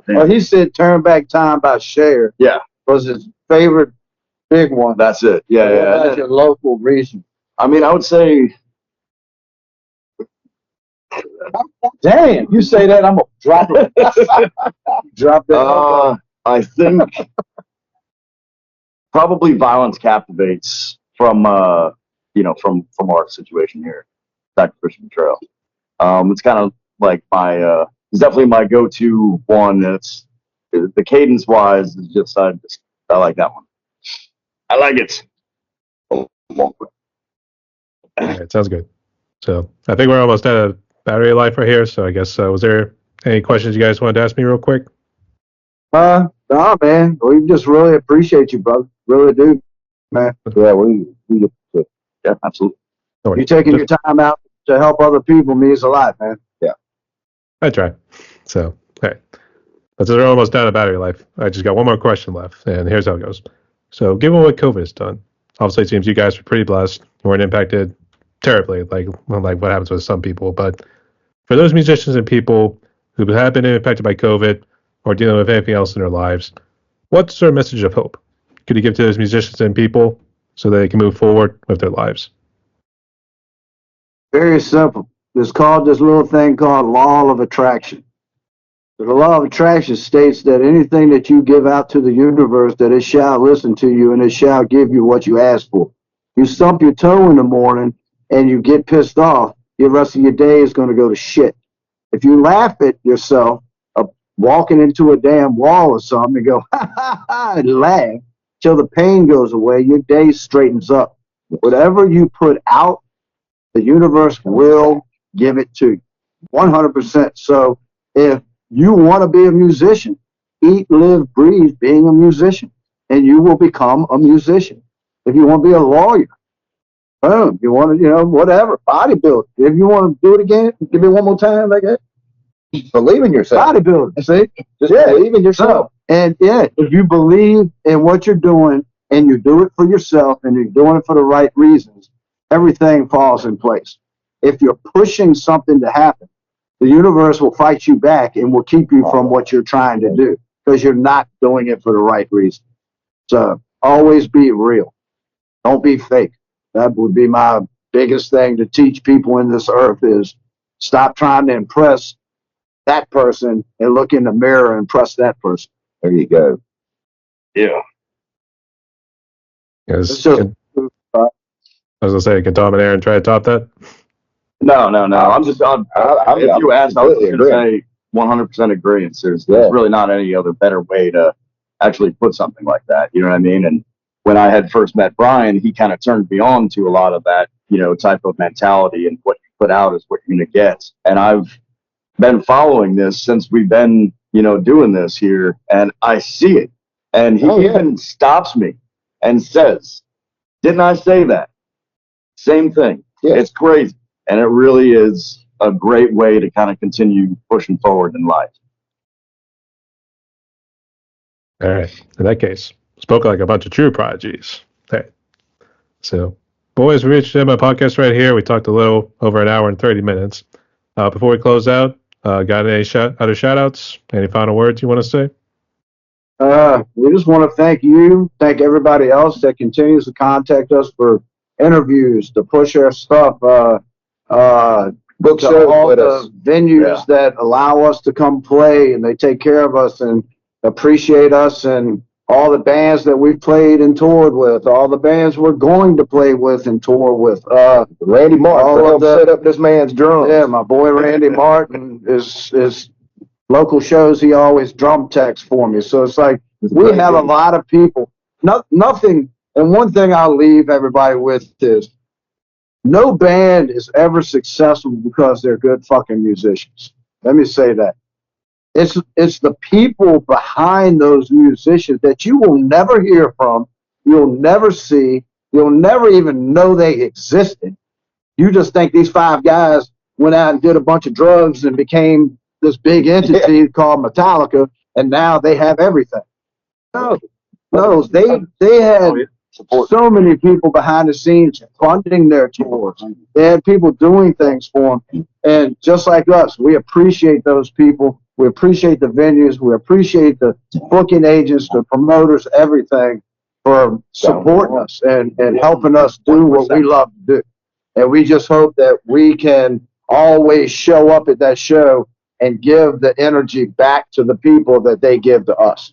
Well, he said "Turn Back Time" by Cher. Yeah. Was his favorite big one. That's it. Yeah. That's your local region. I mean, I would say. Damn, you say that, I'm gonna drop it. Drop that. I think probably "Violence Captivates" from our situation here, Sacrificial Betrayal. It's kind of like it's definitely my go-to one. It's the cadence wise is just I like that one. I like it. All right, sounds good. So I think we're almost out of battery life right here. So I guess was there any questions you guys wanted to ask me real quick? No, man. We just really appreciate you, brother. Really do, man. Yeah, we Yeah, absolutely. You taking your time out to help other people means a lot, man. I try. So, okay. But since we're almost down to battery life, I just got one more question left, and here's how it goes. So, given what COVID has done, obviously it seems you guys were pretty blessed. You weren't impacted terribly, like what happens with some people. But for those musicians and people who have been impacted by COVID or dealing with anything else in their lives, what's their message of hope could you give to those musicians and people so they can move forward with their lives? Very simple. It's called this little thing called law of attraction. The law of attraction states that anything that you give out to the universe, that it shall listen to you and it shall give you what you ask for. You stump your toe in the morning and you get pissed off, the rest of your day is going to go to shit. If you laugh at yourself walking into a damn wall or something and go, ha, ha, ha, and laugh till the pain goes away, your day straightens up. Whatever you put out, the universe will give it to you. 100%. So if you want to be a musician, eat, live, breathe being a musician, and you will become a musician. If you want to be a lawyer, boom, you want to, whatever, bodybuilder. If you want to do it again, give me one more time like that. believe in yourself. Bodybuilder, see? Just believe in yourself. And if you believe in what you're doing and you do it for yourself and you're doing it for the right reasons, everything falls in place. If you're pushing something to happen, the universe will fight you back and will keep you from what you're trying to do because you're not doing it for the right reason. So always be real. Don't be fake. That would be my biggest thing to teach people in this earth is stop trying to impress that person and look in the mirror and impress that person. There you go. Yeah. Yes. I was going to say, can Tom and Aaron try to top that? No. If you asked, I was going to say 100% agreement. There's really not any other better way to actually put something like that. You know what I mean? And when I had first met Brian, he kind of turned me on to a lot of that, type of mentality, and what you put out is what you're going to get. And I've been following this since we've been, doing this here, and I see it. And he even stops me and says, "Didn't I say that?" Same thing. Yeah. It's crazy. And it really is a great way to kind of continue pushing forward in life. All right. In that case, spoke like a bunch of true prodigies. Okay. So, boys, we reached the end of my podcast right here. We talked a little over an hour and 30 minutes. Before we close out, got any other shout outs? Any final words you want to say? We just want to thank everybody else that continues to contact us for interviews, to push our stuff, Book to shows all with the us. venues that allow us to come play, and they take care of us and appreciate us, and all the bands that we've played and toured with, all the bands we're going to play with and tour with. Randy Martin all for of help the- set up this man's drums. Yeah, my boy Randy Martin is local shows. He always drum techs for me. So it's like we have a lot of people. Nothing. And one thing I'll leave everybody with is no band is ever successful because they're good fucking musicians. Let me say that. It's the people behind those musicians that you will never hear from, you'll never see, you'll never even know they existed. You just think these 5 guys went out and did a bunch of drugs and became this big entity called Metallica, and now they have everything. No, they had so many people behind the scenes funding their tours. They had people doing things for them. And just like us, we appreciate those people. We appreciate the venues. We appreciate the booking agents, the promoters, everything for supporting us and helping us do what we love to do. And we just hope that we can always show up at that show and give the energy back to the people that they give to us.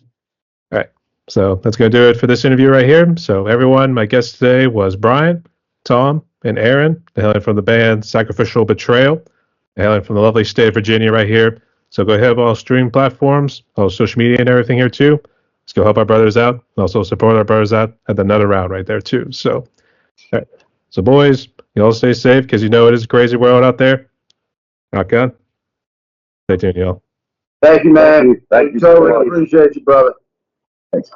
All right. So that's going to do it for this interview right here. So everyone, my guest today was Brian, Tom, and Aaron, hailing from the band Sacrificial Betrayal, hailing from the lovely state of Virginia right here. So go ahead, all streaming platforms, all social media and everything here too. Let's go help our brothers out and also support our brothers out at another round right there too. So, all right. So boys, you all stay safe because you know it is a crazy world out there. Rock on. Stay tuned, y'all. Thank you, man. Thank you. Totally appreciate you, brother. Thanks.